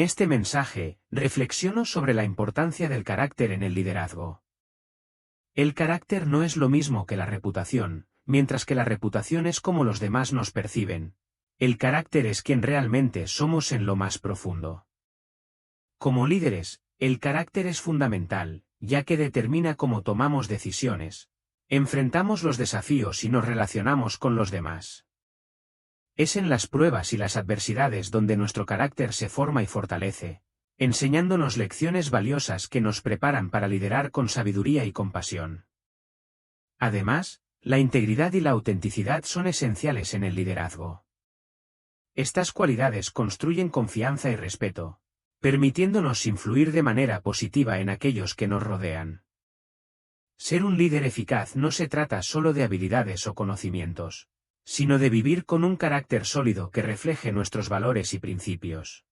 este mensaje, reflexiono sobre la importancia del carácter en el liderazgo. El carácter no es lo mismo que la reputación, mientras que la reputación es como los demás nos perciben. El carácter es quien realmente somos en lo más profundo. Como líderes, el carácter es fundamental, ya que determina cómo tomamos decisiones, enfrentamos los desafíos y nos relacionamos con los demás. Es en las pruebas y las adversidades donde nuestro carácter se forma y fortalece, enseñándonos lecciones valiosas que nos preparan para liderar con sabiduría y compasión. Además, la integridad y la autenticidad son esenciales en el liderazgo. Estas cualidades construyen confianza y respeto, permitiéndonos influir de manera positiva en aquellos que nos rodean. Ser un líder eficaz no se trata solo de habilidades o conocimientos, sino de vivir con un carácter sólido que refleje nuestros valores y principios.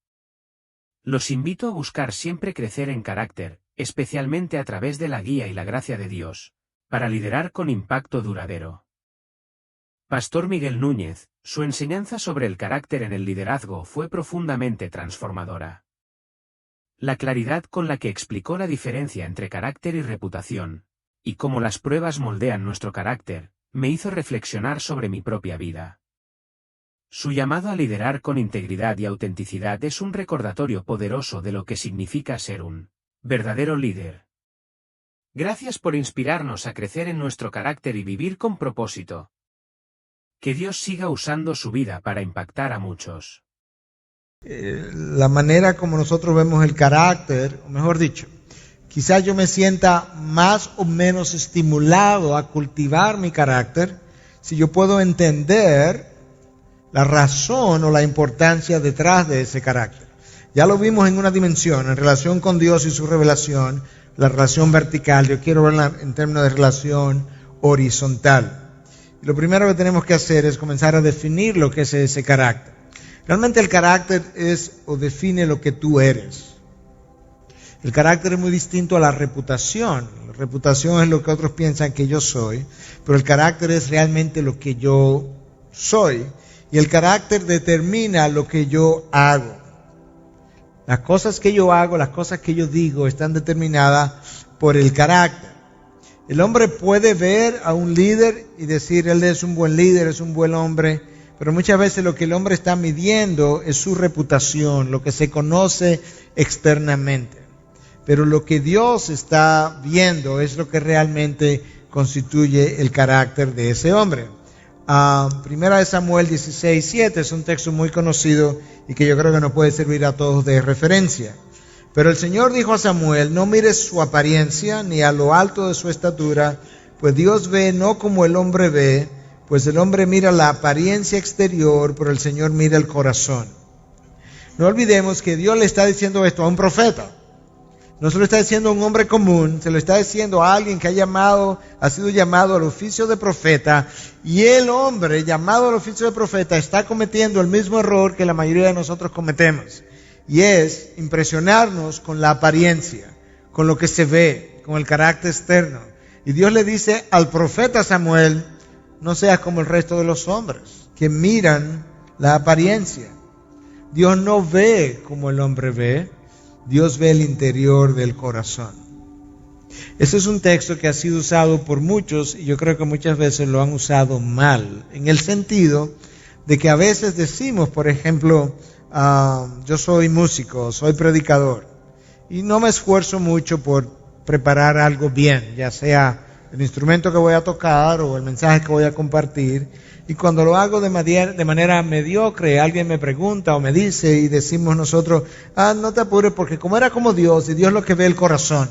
Los invito a buscar siempre crecer en carácter, especialmente a través de la guía y la gracia de Dios, para liderar con impacto duradero. Pastor Miguel Núñez, su enseñanza sobre el carácter en el liderazgo fue profundamente transformadora. La claridad con la que explicó la diferencia entre carácter y reputación, y cómo las pruebas moldean nuestro carácter, me hizo reflexionar sobre mi propia vida. Su llamado a liderar con integridad y autenticidad es un recordatorio poderoso de lo que significa ser un verdadero líder. Gracias por inspirarnos a crecer en nuestro carácter y vivir con propósito. Que Dios siga usando su vida para impactar a muchos. La manera como nosotros vemos el carácter, o mejor dicho, quizás yo me sienta más o menos estimulado a cultivar mi carácter si yo puedo entender la razón o la importancia detrás de ese carácter. Ya lo vimos en una dimensión, en relación con Dios y su revelación, la relación vertical. Yo quiero verla en términos de relación horizontal. Y lo primero que tenemos que hacer es comenzar a definir lo que es ese carácter. Realmente el carácter es o define lo que tú eres. El carácter es muy distinto a la reputación. La reputación es lo que otros piensan que yo soy, pero el carácter es realmente lo que yo soy. Y el carácter determina lo que yo hago. Las cosas que yo hago, las cosas que yo digo, están determinadas por el carácter. El hombre puede ver a un líder y decir, él es un buen líder, es un buen hombre, pero muchas veces lo que el hombre está midiendo es su reputación, lo que se conoce externamente. Pero lo que Dios está viendo es lo que realmente constituye el carácter de ese hombre. Primera de Samuel 16:7 es un texto muy conocido y que yo creo que nos puede servir a todos de referencia. Pero el Señor dijo a Samuel, no mires su apariencia ni a lo alto de su estatura, pues Dios ve no como el hombre ve, pues el hombre mira la apariencia exterior, pero el Señor mira el corazón. No olvidemos que Dios le está diciendo esto a un profeta. No se lo está diciendo a un hombre común, se lo está diciendo a alguien que ha sido llamado al oficio de profeta, y el hombre llamado al oficio de profeta está cometiendo el mismo error que la mayoría de nosotros cometemos, y es impresionarnos con la apariencia, con lo que se ve, con el carácter externo. Y Dios le dice al profeta Samuel, no seas como el resto de los hombres, que miran la apariencia. Dios no ve como el hombre ve, Dios ve el interior del corazón. Ese es un texto que ha sido usado por muchos y yo creo que muchas veces lo han usado mal, en el sentido de que a veces decimos, por ejemplo, yo soy músico, soy predicador y no me esfuerzo mucho por preparar algo bien, ya sea el instrumento que voy a tocar o el mensaje que voy a compartir, y cuando lo hago de manera mediocre, alguien me pregunta o me dice y decimos nosotros, no te apures porque como era como Dios, y Dios lo que ve el corazón.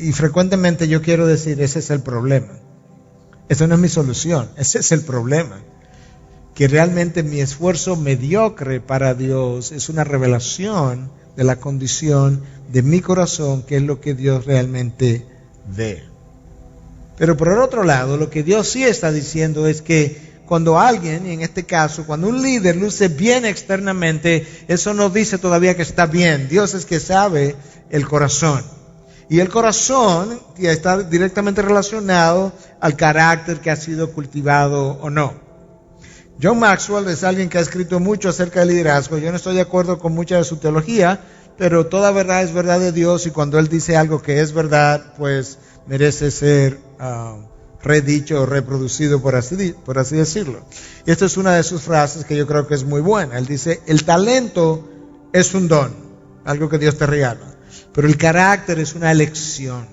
Y frecuentemente yo quiero decir, ese es el problema. Eso no es mi solución, ese es el problema. Que realmente mi esfuerzo mediocre para Dios es una revelación de la condición de mi corazón, que es lo que Dios realmente ve. Pero por el otro lado, lo que Dios sí está diciendo es que cuando alguien, y en este caso, cuando un líder luce bien externamente, eso no dice todavía que está bien. Dios es que sabe el corazón. Y el corazón está directamente relacionado al carácter que ha sido cultivado o no. John Maxwell es alguien que ha escrito mucho acerca del liderazgo. Yo no estoy de acuerdo con mucha de su teología, pero toda verdad es verdad de Dios, y cuando Él dice algo que es verdad, pues merece ser redicho o reproducido, por así decirlo. Y esta es una de sus frases que yo creo que es muy buena. Él dice: el talento es un don, algo que Dios te regala, pero el carácter es una elección.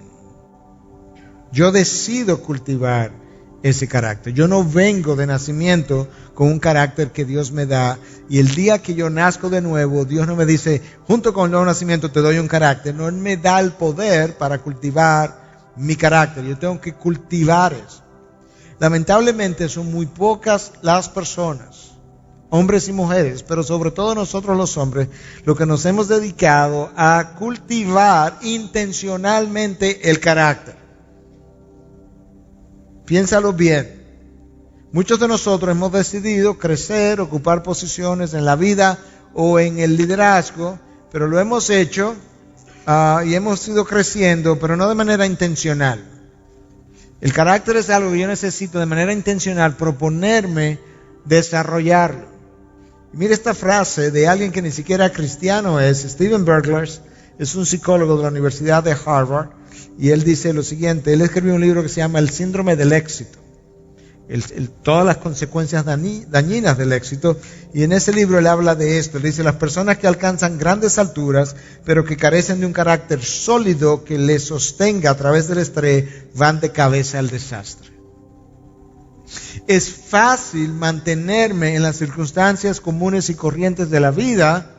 Yo decido cultivar ese carácter. Yo no vengo de nacimiento con un carácter que Dios me da, y el día que yo nazco de nuevo, Dios no me dice, junto con el nuevo nacimiento te doy un carácter. No, Él me da el poder para cultivar mi carácter. Yo tengo que cultivar eso. Lamentablemente son muy pocas las personas, hombres y mujeres, pero sobre todo nosotros los hombres, lo que nos hemos dedicado a cultivar intencionalmente el carácter. Piénsalo bien. Muchos de nosotros hemos decidido crecer, ocupar posiciones en la vida o en el liderazgo, pero lo hemos hecho y hemos ido creciendo, pero no de manera intencional. El carácter es algo que yo necesito de manera intencional proponerme desarrollarlo. Y mire esta frase de alguien que ni siquiera cristiano es, Steven Berglers, es un psicólogo de la Universidad de Harvard, y él dice lo siguiente. Él escribió un libro que se llama El síndrome del éxito, todas las consecuencias dañinas del éxito, y en ese libro él habla de esto. Él dice: las personas que alcanzan grandes alturas pero que carecen de un carácter sólido que les sostenga a través del estrés van de cabeza al desastre. Es fácil mantenerme en las circunstancias comunes y corrientes de la vida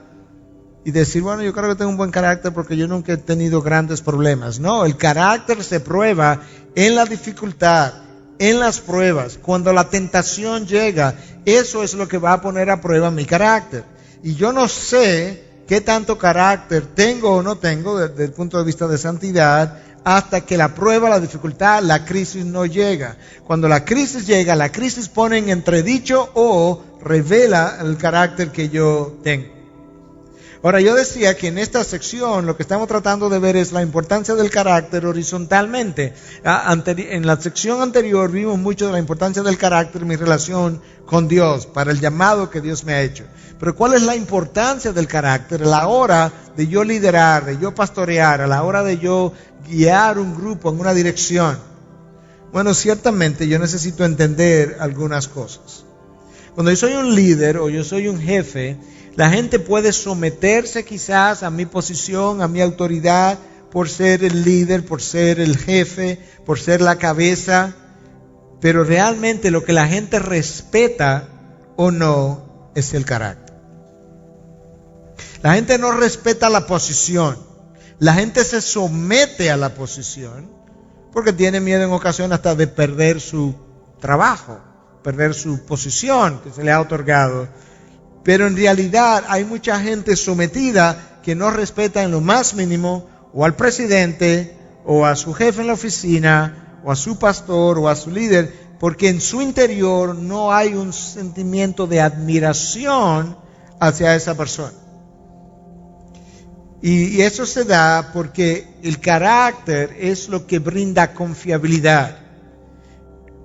y decir, bueno, yo creo que tengo un buen carácter porque yo nunca he tenido grandes problemas. No, el carácter se prueba en la dificultad, en las pruebas, cuando la tentación llega. Eso es lo que va a poner a prueba mi carácter. Y yo no sé qué tanto carácter tengo o no tengo desde el punto de vista de santidad hasta que la prueba, la dificultad, la crisis no llega. Cuando la crisis llega, la crisis pone en entredicho o revela el carácter que yo tengo. Ahora, yo decía que en esta sección lo que estamos tratando de ver es la importancia del carácter horizontalmente. En la sección anterior vimos mucho de la importancia del carácter en mi relación con Dios, para el llamado que Dios me ha hecho. Pero ¿cuál es la importancia del carácter a la hora de yo liderar, de yo pastorear, a la hora de yo guiar un grupo en una dirección? Bueno, ciertamente yo necesito entender algunas cosas. Cuando yo soy un líder o yo soy un jefe, la gente puede someterse quizás a mi posición, a mi autoridad, por ser el líder, por ser el jefe, por ser la cabeza. Pero realmente lo que la gente respeta o no es el carácter. La gente no respeta la posición. La gente se somete a la posición porque tiene miedo en ocasiones hasta de perder su trabajo, perder su posición que se le ha otorgado. Pero en realidad hay mucha gente sometida que no respeta en lo más mínimo o al presidente o a su jefe en la oficina o a su pastor o a su líder, porque en su interior no hay un sentimiento de admiración hacia esa persona. Y eso se da porque el carácter es lo que brinda confiabilidad.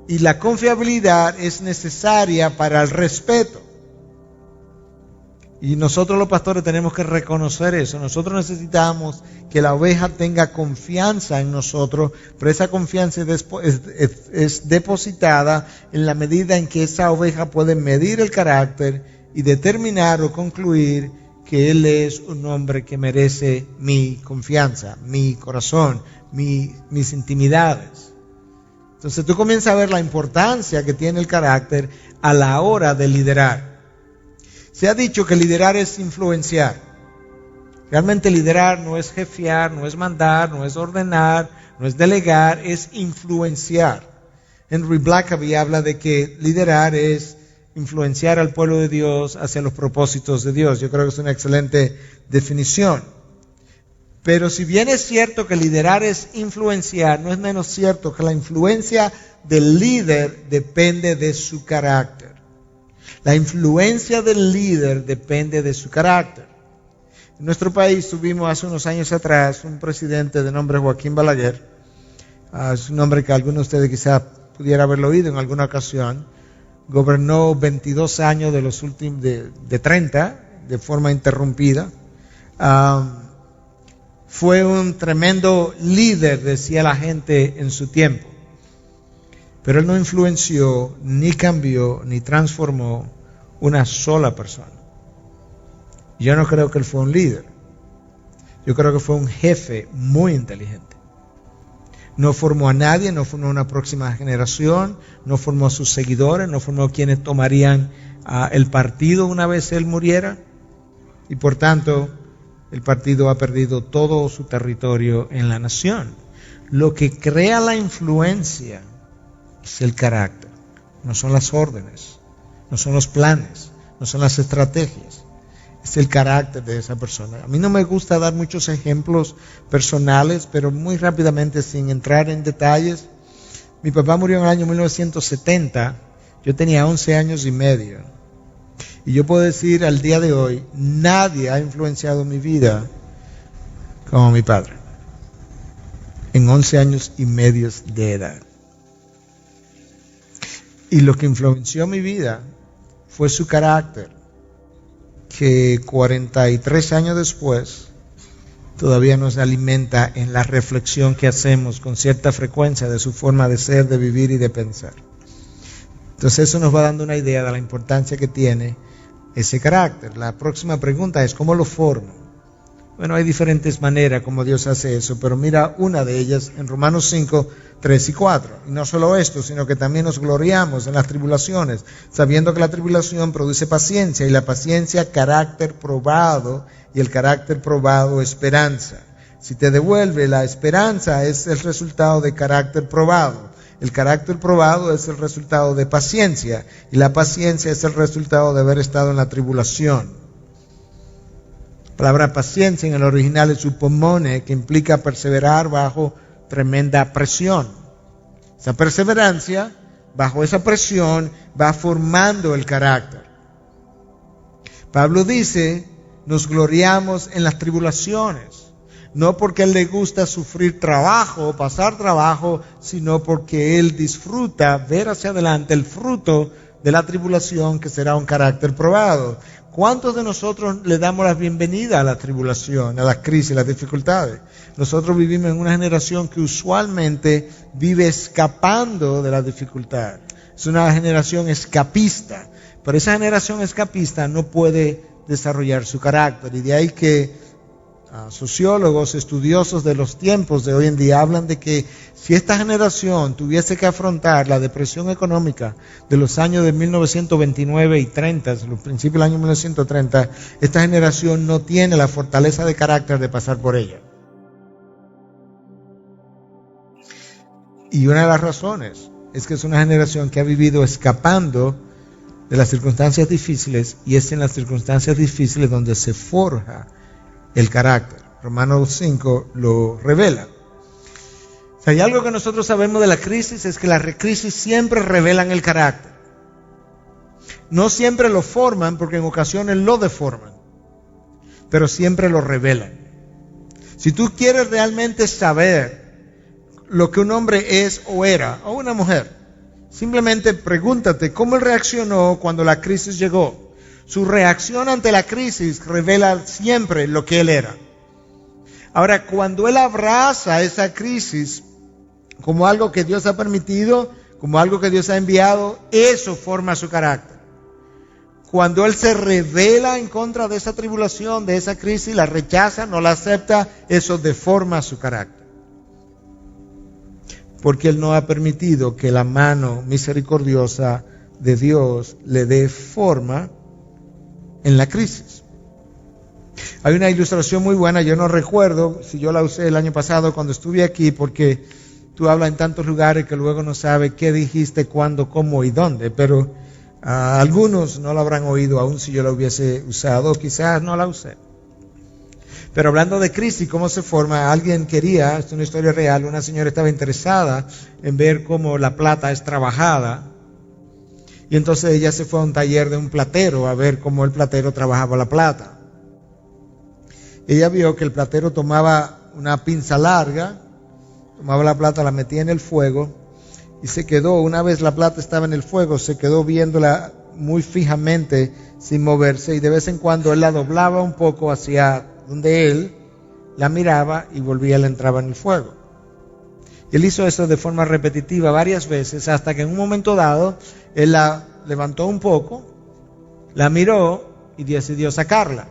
Y la confiabilidad es necesaria para el respeto. Y nosotros los pastores tenemos que reconocer eso. Nosotros necesitamos que la oveja tenga confianza en nosotros, pero esa confianza es depositada en la medida en que esa oveja puede medir el carácter y determinar o concluir que él es un hombre que merece mi confianza, mi corazón, mis intimidades. Entonces tú comienzas a ver la importancia que tiene el carácter a la hora de liderar. Se ha dicho que liderar es influenciar. Realmente liderar no es jefear, no es mandar, no es ordenar, no es delegar, es influenciar. Henry Blackaby habla de que liderar es influenciar al pueblo de Dios hacia los propósitos de Dios. Yo creo que es una excelente definición. Pero si bien es cierto que liderar es influenciar, no es menos cierto que la influencia del líder depende de su carácter. La influencia del líder depende de su carácter. En nuestro país tuvimos hace unos años atrás un presidente de nombre Joaquín Balaguer. Es un nombre que alguno de ustedes quizás pudiera haberlo oído en alguna ocasión. gobernó 22 años de los últimos, de 30, de forma interrumpida. Fue un tremendo líder, decía la gente en su tiempo. Pero él no influenció, ni cambió, ni transformó una sola persona. Yo no creo que él fue un líder. Yo creo que fue un jefe muy inteligente. No formó a nadie, no formó una próxima generación, no formó a sus seguidores, no formó quienes tomarían el partido una vez él muriera. Y por tanto, el partido ha perdido todo su territorio en la nación. Lo que crea la influencia es el carácter, no son las órdenes, no son los planes, no son las estrategias, es el carácter de esa persona. A mí no me gusta dar muchos ejemplos personales, pero muy rápidamente, sin entrar en detalles. Mi papá murió en el año 1970, yo tenía 11 años y medio, y yo puedo decir al día de hoy, nadie ha influenciado mi vida como mi padre, en 11 años y medio de edad. Y lo que influenció mi vida fue su carácter, que 43 años después todavía nos alimenta en la reflexión que hacemos con cierta frecuencia de su forma de ser, de vivir y de pensar. Entonces eso nos va dando una idea de la importancia que tiene ese carácter. La próxima pregunta es, ¿cómo lo formo? Bueno, hay diferentes maneras como Dios hace eso, pero mira una de ellas en Romanos 5, 3 y 4. Y no solo esto, sino que también nos gloriamos en las tribulaciones, sabiendo que la tribulación produce paciencia, y la paciencia carácter probado, y el carácter probado esperanza. Si te devuelve, la esperanza es el resultado de carácter probado. El carácter probado es el resultado de paciencia, y la paciencia es el resultado de haber estado en la tribulación. La palabra paciencia en el original es upomone, que implica perseverar bajo tremenda presión. Esa perseverancia, bajo esa presión, va formando el carácter. Pablo dice, nos gloriamos en las tribulaciones, no porque a él le gusta sufrir trabajo, pasar trabajo, sino porque él disfruta ver hacia adelante el fruto de la tribulación, que será un carácter probado. ¿Cuántos de nosotros le damos la bienvenida a la tribulación, a las crisis, a las dificultades? Nosotros vivimos en una generación que usualmente vive escapando de la dificultad. Es una generación escapista, pero esa generación escapista no puede desarrollar su carácter, y de ahí que sociólogos, estudiosos de los tiempos de hoy en día hablan de que si esta generación tuviese que afrontar la depresión económica de los años de 1929 y 30, los principios del año 1930, esta generación no tiene la fortaleza de carácter de pasar por ella. Y una de las razones es que es una generación que ha vivido escapando de las circunstancias difíciles, y es en las circunstancias difíciles donde se forja el carácter. Romanos 5 lo revela. Si hay algo que nosotros sabemos de la crisis, es que las crisis siempre revelan el carácter. No siempre lo forman, porque en ocasiones lo deforman, pero siempre lo revelan. Si tú quieres realmente saber lo que un hombre es o era, o una mujer, simplemente pregúntate cómo él reaccionó cuando la crisis llegó. Su reacción ante la crisis revela siempre lo que él era. Ahora, cuando él abraza esa crisis como algo que Dios ha permitido, como algo que Dios ha enviado, eso forma su carácter. Cuando él se revela en contra de esa tribulación, de esa crisis, la rechaza, no la acepta, eso deforma su carácter. Porque él no ha permitido que la mano misericordiosa de Dios le dé forma en la crisis. Hay una ilustración muy buena, yo no recuerdo si yo la usé el año pasado cuando estuve aquí, porque tú hablas en tantos lugares que luego no sabes qué dijiste, cuándo, cómo y dónde, pero algunos no la habrán oído aún si yo la hubiese usado, quizás no la usé. Pero hablando de crisis, cómo se forma, alguien quería, es una historia real, una señora estaba interesada en ver cómo la plata es trabajada. Y entonces ella se fue a un taller de un platero a ver cómo el platero trabajaba la plata. Ella vio que el platero tomaba una pinza larga, tomaba la plata, la metía en el fuego, y se quedó, una vez la plata estaba en el fuego, se quedó viéndola muy fijamente sin moverse, y de vez en cuando él la doblaba un poco hacia donde él la miraba y volvía, la entraba en el fuego. Y él hizo eso de forma repetitiva varias veces, hasta que en un momento dado él la levantó un poco, la miró y decidió sacarla.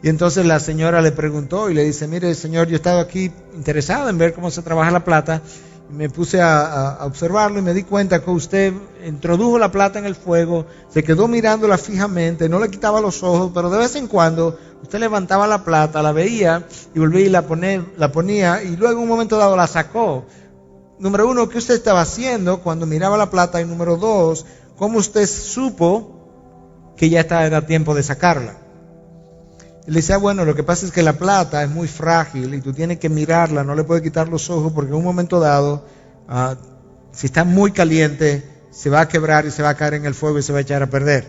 Y entonces la señora le preguntó y le dice: mire, señor, yo he estado aquí interesado en ver cómo se trabaja la plata, y me puse a observarlo y me di cuenta que usted introdujo la plata en el fuego, se quedó mirándola fijamente, no le quitaba los ojos, pero de vez en cuando usted levantaba la plata, la veía y volvía y la ponía, y luego en un momento dado la sacó. Número uno, ¿qué usted estaba haciendo cuando miraba la plata? Y número dos, ¿cómo usted supo que ya era tiempo de sacarla? Él decía: bueno, lo que pasa es que la plata es muy frágil y tú tienes que mirarla, no le puedes quitar los ojos, porque en un momento dado, si está muy caliente, se va a quebrar y se va a caer en el fuego y se va a echar a perder.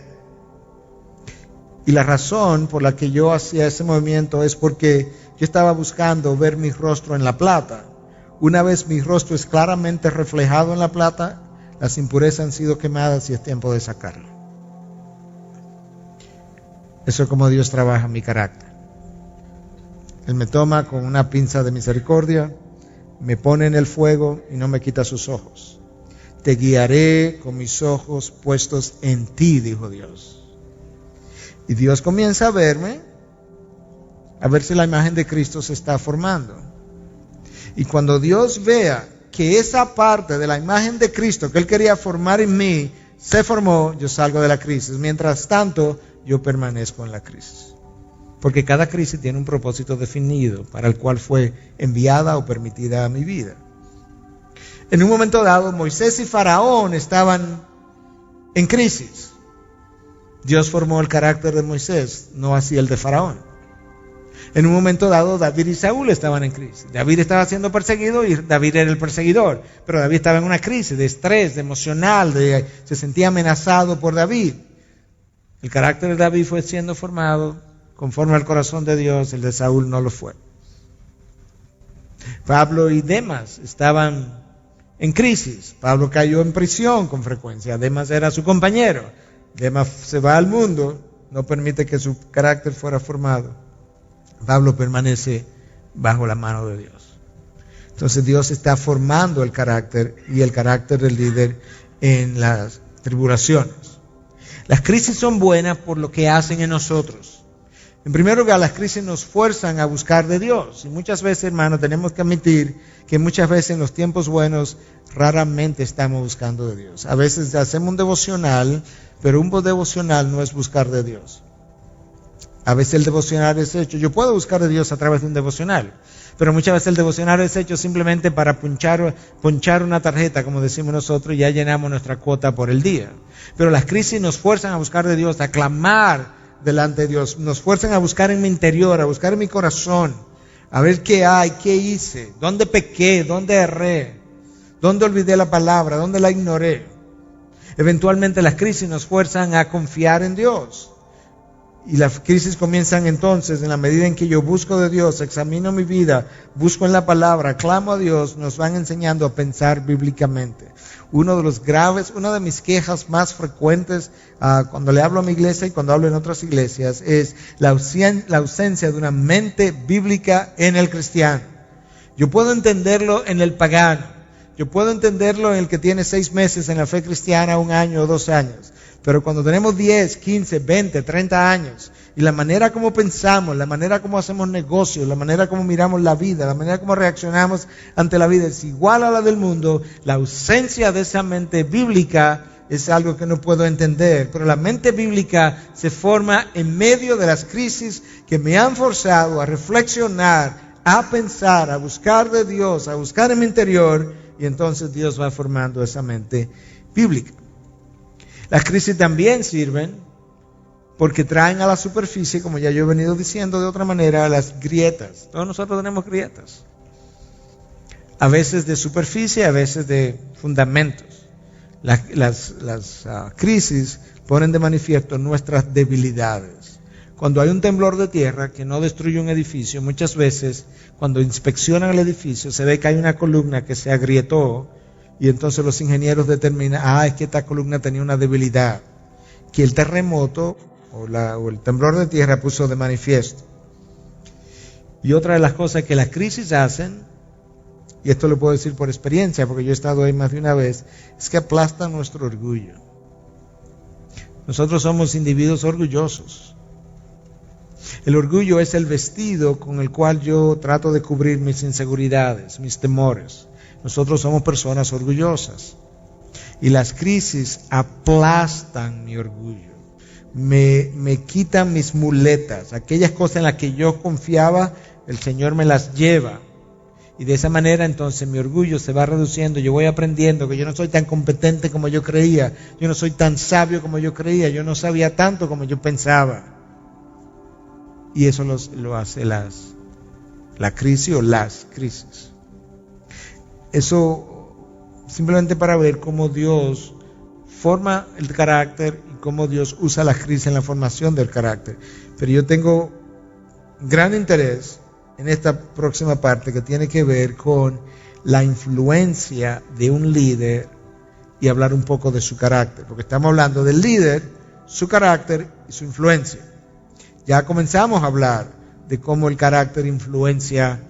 Y la razón por la que yo hacía ese movimiento es porque yo estaba buscando ver mi rostro en la plata. Una vez mi rostro es claramente reflejado en la plata, las impurezas han sido quemadas y es tiempo de sacarlo. Eso es como Dios trabaja mi carácter. Él me toma con una pinza de misericordia, me pone en el fuego y no me quita sus ojos. Te guiaré con mis ojos puestos en ti, dijo Dios. Y Dios comienza a verme, a ver si la imagen de Cristo se está formando. Y cuando Dios vea que esa parte de la imagen de Cristo que Él quería formar en mí se formó, yo salgo de la crisis. Mientras tanto, yo permanezco en la crisis. Porque cada crisis tiene un propósito definido para el cual fue enviada o permitida a mi vida. En un momento dado, Moisés y Faraón estaban en crisis. Dios formó el carácter de Moisés, no así el de Faraón. En un momento dado, David y Saúl estaban en crisis. David estaba siendo perseguido y David era el perseguidor. Pero David estaba en una crisis de estrés, de emocional, se sentía amenazado por David. El carácter de David fue siendo formado conforme al corazón de Dios, el de Saúl no lo fue. Pablo y Demas estaban en crisis. Pablo cayó en prisión con frecuencia. Demas era su compañero. Demas se va al mundo, no permite que su carácter fuera formado. Pablo permanece bajo la mano de Dios. Entonces Dios está formando el carácter y el carácter del líder en las tribulaciones. Las crisis son buenas por lo que hacen en nosotros. En primer lugar, las crisis nos fuerzan a buscar de Dios. Y muchas veces, hermano, tenemos que admitir que muchas veces en los tiempos buenos raramente estamos buscando de Dios. A veces hacemos un devocional, pero un devocional no es buscar de Dios. A veces el devocional es hecho. Yo puedo buscar de Dios a través de un devocional, pero muchas veces el devocional es hecho simplemente para ponchar una tarjeta, como decimos nosotros, y ya llenamos nuestra cuota por el día. Pero las crisis nos fuerzan a buscar de Dios, a clamar delante de Dios, nos fuerzan a buscar en mi interior, a buscar en mi corazón, a ver qué hay, qué hice, dónde pequé, dónde erré, dónde olvidé la palabra, dónde la ignoré. Eventualmente las crisis nos fuerzan a confiar en Dios. Y las crisis comienzan entonces en la medida en que yo busco de Dios, examino mi vida, busco en la palabra, clamo a Dios, nos van enseñando a pensar bíblicamente. Una de mis quejas más frecuentes cuando le hablo a mi iglesia y cuando hablo en otras iglesias es la ausencia de una mente bíblica en el cristiano. Yo puedo entenderlo en el pagano, yo puedo entenderlo en el que tiene 6 meses en la fe cristiana, 1 año o 2 años. Pero cuando tenemos 10, 15, 20, 30 años, y la manera como pensamos, la manera como hacemos negocios, la manera como miramos la vida, la manera como reaccionamos ante la vida es igual a la del mundo, la ausencia de esa mente bíblica es algo que no puedo entender. Pero la mente bíblica se forma en medio de las crisis que me han forzado a reflexionar, a pensar, a buscar de Dios, a buscar en mi interior, y entonces Dios va formando esa mente bíblica. Las crisis también sirven porque traen a la superficie, como ya yo he venido diciendo de otra manera, las grietas. Todos nosotros tenemos grietas. A veces de superficie, a veces de fundamentos. Las crisis ponen de manifiesto nuestras debilidades. Cuando hay un temblor de tierra que no destruye un edificio, muchas veces cuando inspeccionan el edificio se ve que hay una columna que se agrietó Y entonces los ingenieros determinan, es que esta columna tenía una debilidad que el terremoto o el temblor de tierra puso de manifiesto. Y otra de las cosas que las crisis hacen, y esto lo puedo decir por experiencia, porque yo he estado ahí más de una vez, es que aplastan nuestro orgullo. Nosotros somos individuos orgullosos. El orgullo es el vestido con el cual yo trato de cubrir mis inseguridades, mis temores. Nosotros somos personas orgullosas. Y las crisis aplastan mi orgullo. Me quitan mis muletas. Aquellas cosas en las que yo confiaba, el Señor me las lleva. Y de esa manera entonces mi orgullo se va reduciendo. Yo voy aprendiendo que yo no soy tan competente como yo creía. Yo no soy tan sabio como yo creía. Yo no sabía tanto como yo pensaba. Y eso lo hace la crisis o las crisis. Eso simplemente para ver cómo Dios forma el carácter y cómo Dios usa las crisis en la formación del carácter. Pero yo tengo gran interés en esta próxima parte que tiene que ver con la influencia de un líder y hablar un poco de su carácter. Porque estamos hablando del líder, su carácter y su influencia. Ya comenzamos a hablar de cómo el carácter influencia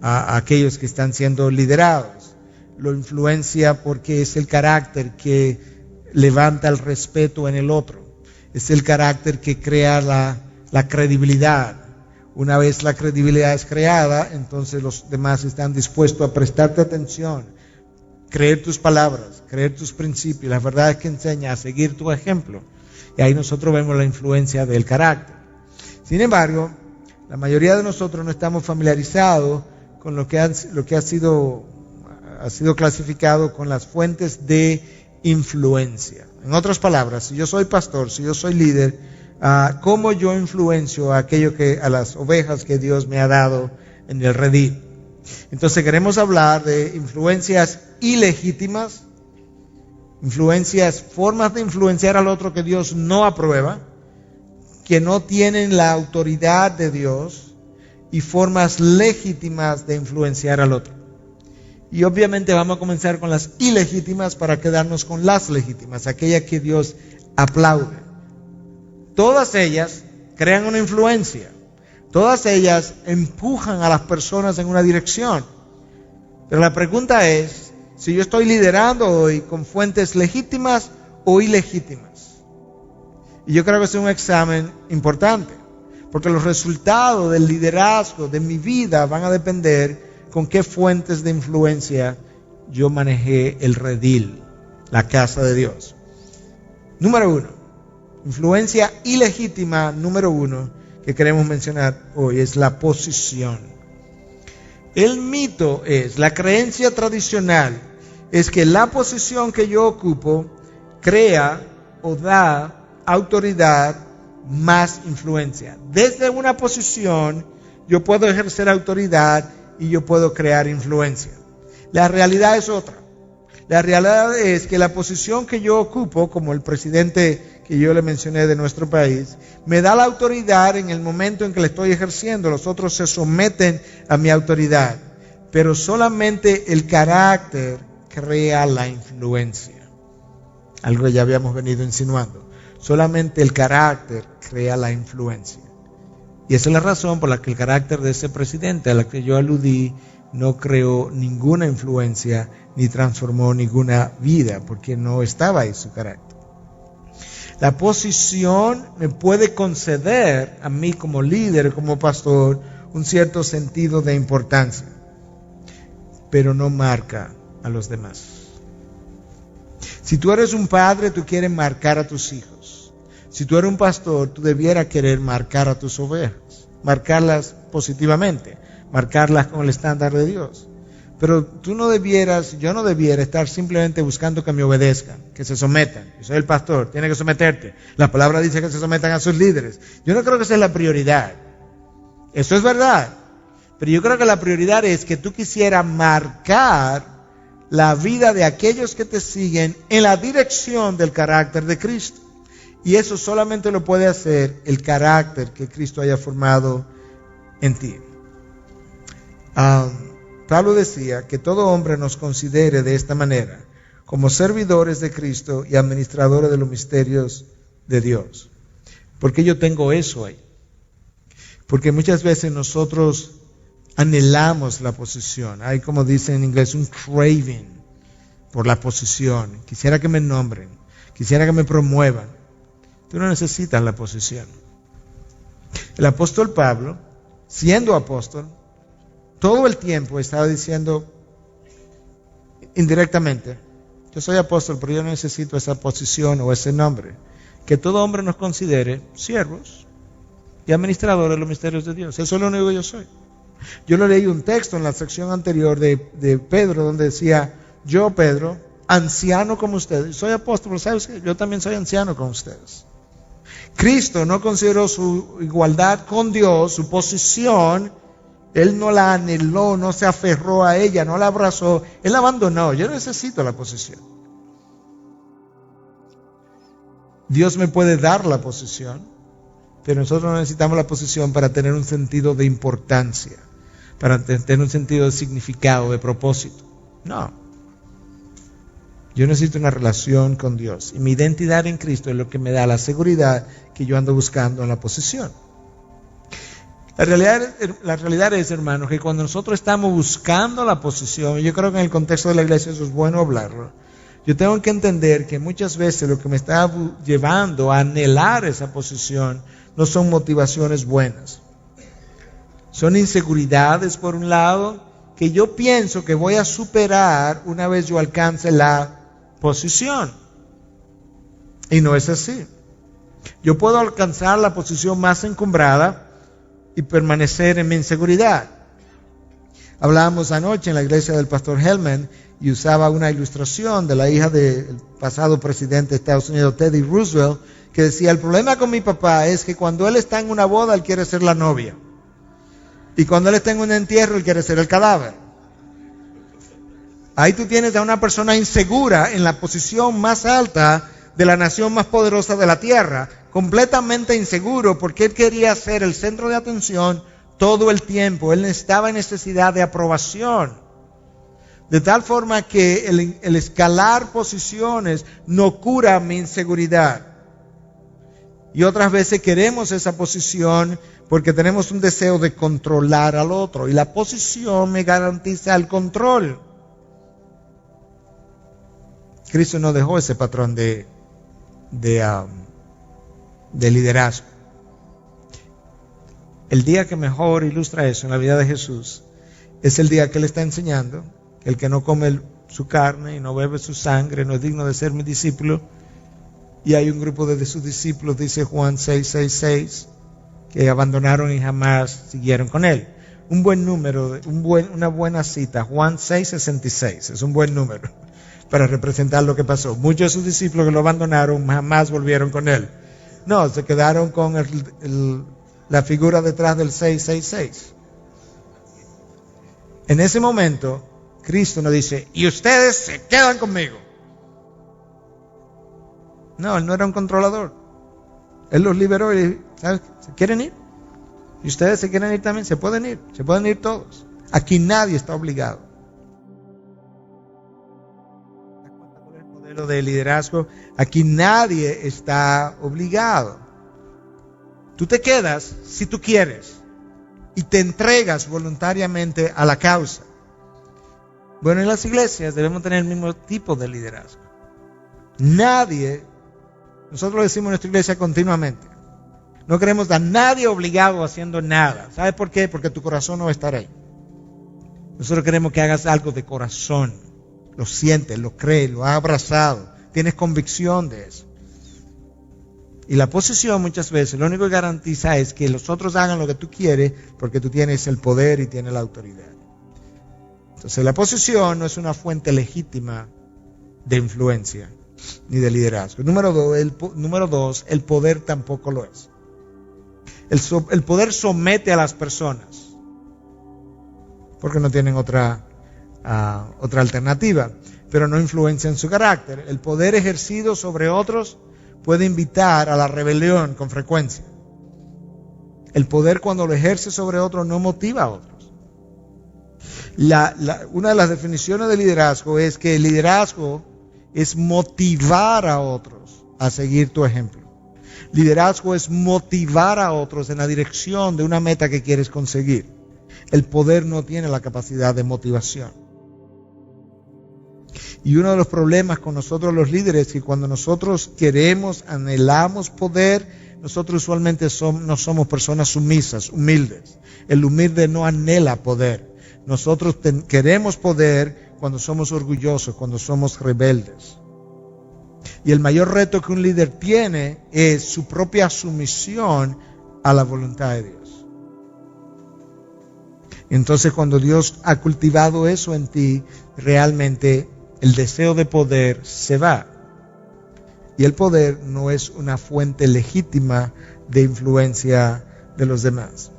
a aquellos que están siendo liderados. Lo influencia porque es el carácter que levanta el respeto en el otro. Es el carácter que crea la credibilidad. Una vez la credibilidad es creada, entonces los demás están dispuestos a prestarte atención, creer tus palabras, creer tus principios, las verdades que enseñas, a seguir tu ejemplo. Y ahí nosotros vemos la influencia del carácter. Sin embargo, la mayoría de nosotros no estamos familiarizados con lo que ha sido clasificado con las fuentes de influencia. En otras palabras, si yo soy pastor, si yo soy líder, ¿cómo yo influencio a las ovejas que Dios me ha dado en el redil? Entonces queremos hablar de influencias ilegítimas, formas de influenciar al otro que Dios no aprueba, que no tienen la autoridad de Dios, y formas legítimas de influenciar al otro. Y obviamente vamos a comenzar con las ilegítimas para quedarnos con las legítimas, aquellas que Dios aplaude. Todas ellas crean una influencia, todas ellas empujan a las personas en una dirección. Pero la pregunta es, si yo estoy liderando hoy con fuentes legítimas o ilegítimas. Y yo creo que es un examen importante, porque los resultados del liderazgo de mi vida van a depender con qué fuentes de influencia yo manejé el redil, la casa de Dios. Número 1, influencia ilegítima número 1 que queremos mencionar hoy es la posición. El mito la creencia tradicional es que la posición que yo ocupo crea o da autoridad más influencia. Desde una posición yo puedo ejercer autoridad y yo puedo crear influencia. La realidad es otra. La realidad es que la posición que yo ocupo, como el presidente que yo le mencioné de nuestro país, me da la autoridad en el momento en que le estoy ejerciendo. Los otros se someten a mi autoridad. Pero solamente el carácter crea la influencia. Algo que ya habíamos venido insinuando. Solamente el carácter crea la influencia. Y esa es la razón por la que el carácter de ese presidente a la que yo aludí no creó ninguna influencia ni transformó ninguna vida, porque no estaba ahí su carácter. La posición me puede conceder a mí como líder, como pastor, un cierto sentido de importancia, pero no marca a los demás. Si tú eres un padre, tú quieres marcar a tus hijos. Si tú eres un pastor, tú debieras querer marcar a tus ovejas, marcarlas positivamente, marcarlas con el estándar de Dios. Pero yo no debiera estar simplemente buscando que me obedezcan, que se sometan. Yo soy el pastor, tiene que someterte. La palabra dice que se sometan a sus líderes. Yo no creo que esa es la prioridad. Eso es verdad. Pero yo creo que la prioridad es que tú quisieras marcar la vida de aquellos que te siguen en la dirección del carácter de Cristo. Y eso solamente lo puede hacer el carácter que Cristo haya formado en ti. Pablo decía que todo hombre nos considere de esta manera. como servidores de Cristo y administradores de los misterios de Dios. ¿Por qué yo tengo eso ahí? Porque muchas veces nosotros anhelamos la posición. Hay, como dicen en inglés, un craving por la posición. Quisiera que me nombren, quisiera que me promuevan. Tú no necesitas la posición. El apóstol Pablo, siendo apóstol, todo el tiempo estaba diciendo indirectamente: yo soy apóstol, pero yo no necesito esa posición o ese nombre. Que todo hombre nos considere siervos y administradores de los misterios de Dios. Eso es lo único que yo soy. Yo le leí un texto en la sección anterior de Pedro, donde decía: yo, Pedro, anciano como ustedes, soy apóstol, pero ¿sabes qué? Yo también soy anciano como ustedes. Cristo no consideró su igualdad con Dios, su posición. Él no la anheló, no se aferró a ella, no la abrazó. Él la abandonó. Yo necesito la posición. Dios me puede dar la posición, pero nosotros no necesitamos la posición para tener un sentido de importancia, para tener un sentido de significado, de propósito. No. Yo necesito una relación con Dios. Y mi identidad en Cristo es lo que me da la seguridad que yo ando buscando en la posición. La realidad es, hermanos, que cuando nosotros estamos buscando la posición, yo creo que en el contexto de la iglesia eso es bueno hablarlo, yo tengo que entender que muchas veces lo que me está llevando a anhelar esa posición no son motivaciones buenas. Son inseguridades, por un lado, que yo pienso que voy a superar una vez yo alcance la posición. Y no es así. Yo puedo alcanzar la posición más encumbrada y permanecer en mi inseguridad. Hablábamos anoche en la iglesia del pastor Hellman y usaba una ilustración de la hija del pasado presidente de Estados Unidos, Teddy Roosevelt, que decía: el problema con mi papá es que cuando él está en una boda, él quiere ser la novia. Y cuando él está en un entierro, él quiere ser el cadáver. Ahí tú tienes a una persona insegura en la posición más alta de la nación más poderosa de la tierra, completamente inseguro porque él quería ser el centro de atención todo el tiempo. Él estaba en necesidad de aprobación. De tal forma que el escalar posiciones no cura mi inseguridad. Y otras veces queremos esa posición porque tenemos un deseo de controlar al otro. Y la posición me garantiza el control. Cristo no dejó ese patrón de liderazgo. El día que mejor ilustra eso en la vida de Jesús es el día que Él está enseñando que el que no come su carne y no bebe su sangre no es digno de ser mi discípulo. Y hay un grupo de sus discípulos, dice Juan 6:6, que abandonaron y jamás siguieron con Él. Un buen número, una buena cita, Juan 6:66, es un buen número para representar lo que pasó. Muchos de sus discípulos que lo abandonaron jamás volvieron con Él. No, se quedaron con la figura detrás del 666. En ese momento, Cristo nos dice: y ustedes se quedan conmigo. No, Él no era un controlador. Él los liberó y, ¿sabes? ¿Se quieren ir? Y ustedes se quieren ir también, se pueden ir todos. Aquí nadie está obligado. El modelo de liderazgo, aquí nadie está obligado. Tú te quedas si tú quieres y te entregas voluntariamente a la causa. Bueno, en las iglesias debemos tener el mismo tipo de liderazgo. Nosotros lo decimos en nuestra iglesia continuamente. No queremos a nadie obligado haciendo nada. ¿Sabes por qué? Porque tu corazón no va a estar ahí. Nosotros queremos que hagas algo de corazón. Lo sientes, lo crees, lo has abrazado. Tienes convicción de eso. Y la posición muchas veces lo único que garantiza es que los otros hagan lo que tú quieres porque tú tienes el poder y tienes la autoridad. Entonces la posición no es una fuente legítima de influencia ni de liderazgo. Número dos, el poder tampoco lo es. El poder somete a las personas porque no tienen otra alternativa, pero no influencia en su carácter. El poder ejercido sobre otros puede invitar a la rebelión con frecuencia. El poder, cuando lo ejerce sobre otros, no motiva a otros. Una de las definiciones de liderazgo es que el liderazgo es motivar a otros a seguir tu ejemplo. Liderazgo es motivar a otros en la dirección de una meta que quieres conseguir. El poder no tiene la capacidad de motivación. Y uno de los problemas con nosotros los líderes es que cuando nosotros queremos, anhelamos poder, nosotros usualmente no somos personas sumisas, humildes. El humilde no anhela poder. Nosotros queremos poder cuando somos orgullosos, cuando somos rebeldes. Y el mayor reto que un líder tiene es su propia sumisión a la voluntad de Dios. Entonces, cuando Dios ha cultivado eso en ti, realmente el deseo de poder se va. Y el poder no es una fuente legítima de influencia de los demás.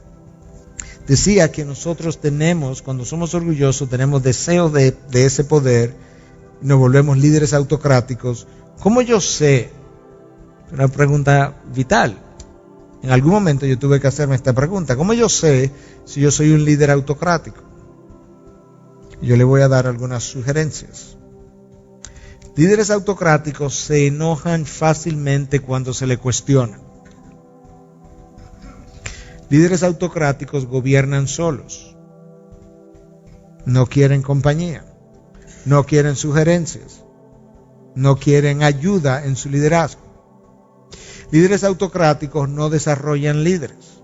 Decía que nosotros tenemos, cuando somos orgullosos, tenemos deseo de ese poder, y nos volvemos líderes autocráticos. ¿Cómo yo sé? Una pregunta vital. En algún momento yo tuve que hacerme esta pregunta. ¿Cómo yo sé si yo soy un líder autocrático? Yo le voy a dar algunas sugerencias. Líderes autocráticos se enojan fácilmente cuando se le cuestiona. Líderes autocráticos gobiernan solos. No quieren compañía. No quieren sugerencias. No quieren ayuda en su liderazgo. Líderes autocráticos no desarrollan líderes,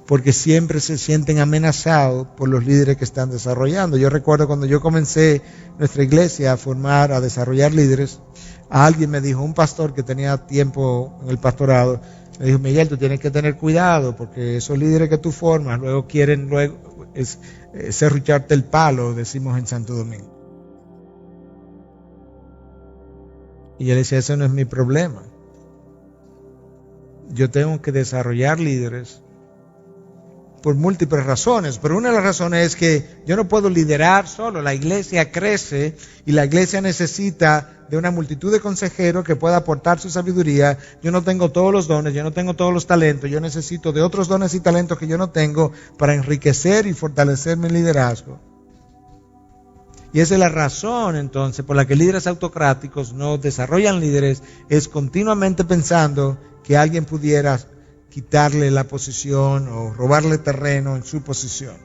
porque siempre se sienten amenazados por los líderes que están desarrollando. Yo recuerdo cuando yo comencé nuestra iglesia a desarrollar líderes, alguien me dijo, un pastor que tenía tiempo en el pastorado, me dijo, Miguel, tú tienes que tener cuidado, porque esos líderes que tú formas luego quieren serrucharte el palo, decimos en Santo Domingo. Y yo le decía, ese no es mi problema. Yo tengo que desarrollar líderes por múltiples razones, pero una de las razones es que yo no puedo liderar solo. La iglesia crece y la iglesia necesita de una multitud de consejeros que pueda aportar su sabiduría. Yo no tengo todos los dones, yo no tengo todos los talentos, yo necesito de otros dones y talentos que yo no tengo para enriquecer y fortalecer mi liderazgo. Y esa es la razón entonces por la que líderes autocráticos no desarrollan líderes, es continuamente pensando que alguien pudiera quitarle la posición o robarle terreno en su posición.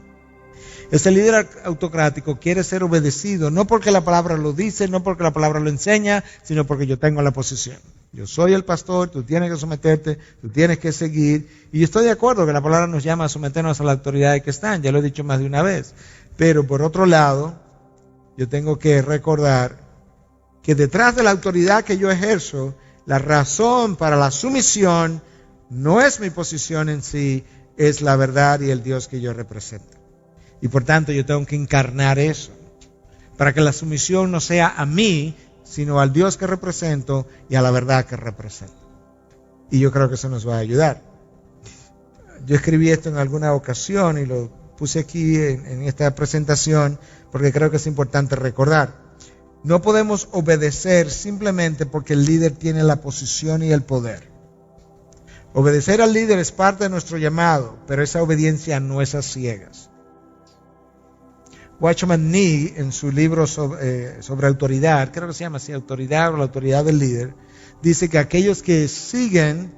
Ese líder autocrático quiere ser obedecido, no porque la palabra lo dice, no porque la palabra lo enseña, sino porque yo tengo la posición. Yo soy el pastor, tú tienes que someterte, tú tienes que seguir. Y yo estoy de acuerdo que la palabra nos llama a someternos a la autoridad que están, ya lo he dicho más de una vez. Pero por otro lado, yo tengo que recordar que detrás de la autoridad que yo ejerzo, la razón para la sumisión no es mi posición en sí, es la verdad y el Dios que yo represento. Y por tanto yo tengo que encarnar eso, para que la sumisión no sea a mí, sino al Dios que represento y a la verdad que represento. Y yo creo que eso nos va a ayudar. Yo escribí esto en alguna ocasión y lo puse aquí en esta presentación porque creo que es importante recordar. No podemos obedecer simplemente porque el líder tiene la posición y el poder. Obedecer al líder es parte de nuestro llamado, pero esa obediencia no es a ciegas. Watchman Nee, en su libro sobre autoridad, creo que se llama así, Autoridad o la autoridad del líder, dice que aquellos que siguen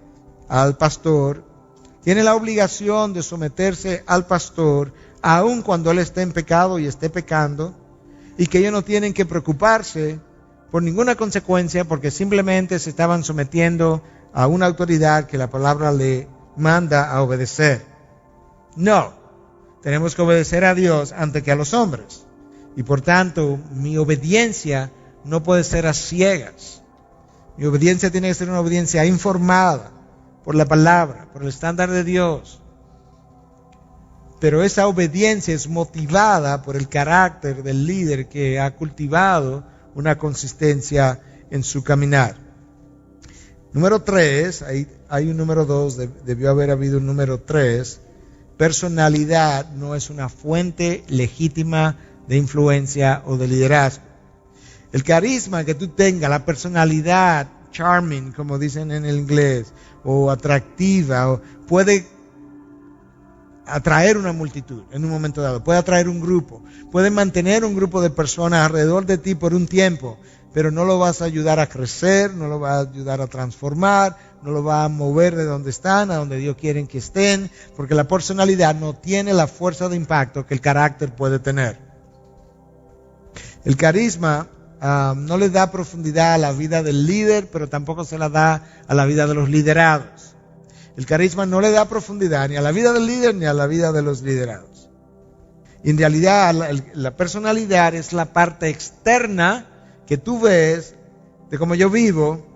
al pastor tienen la obligación de someterse al pastor, aun cuando él esté en pecado y esté pecando, y que ellos no tienen que preocuparse por ninguna consecuencia porque simplemente se estaban sometiendo a una autoridad que la palabra le manda a obedecer. No, tenemos que obedecer a Dios antes que a los hombres. Y por tanto, mi obediencia no puede ser a ciegas. Mi obediencia tiene que ser una obediencia informada por la palabra, por el estándar de Dios. Pero esa obediencia es motivada por el carácter del líder que ha cultivado una consistencia en su caminar. Número 3, hay un número 2, debió haber habido un número 3. Personalidad no es una fuente legítima de influencia o de liderazgo. El carisma que tú tengas, la personalidad charming, como dicen en el inglés, o atractiva, puede atraer una multitud en un momento dado, puede atraer un grupo, puede mantener un grupo de personas alrededor de ti por un tiempo, pero no lo vas a ayudar a crecer, no lo va a ayudar a transformar, no lo va a mover de donde están, a donde Dios quiere que estén, porque la personalidad no tiene la fuerza de impacto que el carácter puede tener. El carisma no le da profundidad a la vida del líder, pero tampoco se la da a la vida de los liderados. El carisma no le da profundidad ni a la vida del líder ni a la vida de los liderados. Y en realidad la personalidad es la parte externa que tú ves de cómo yo vivo.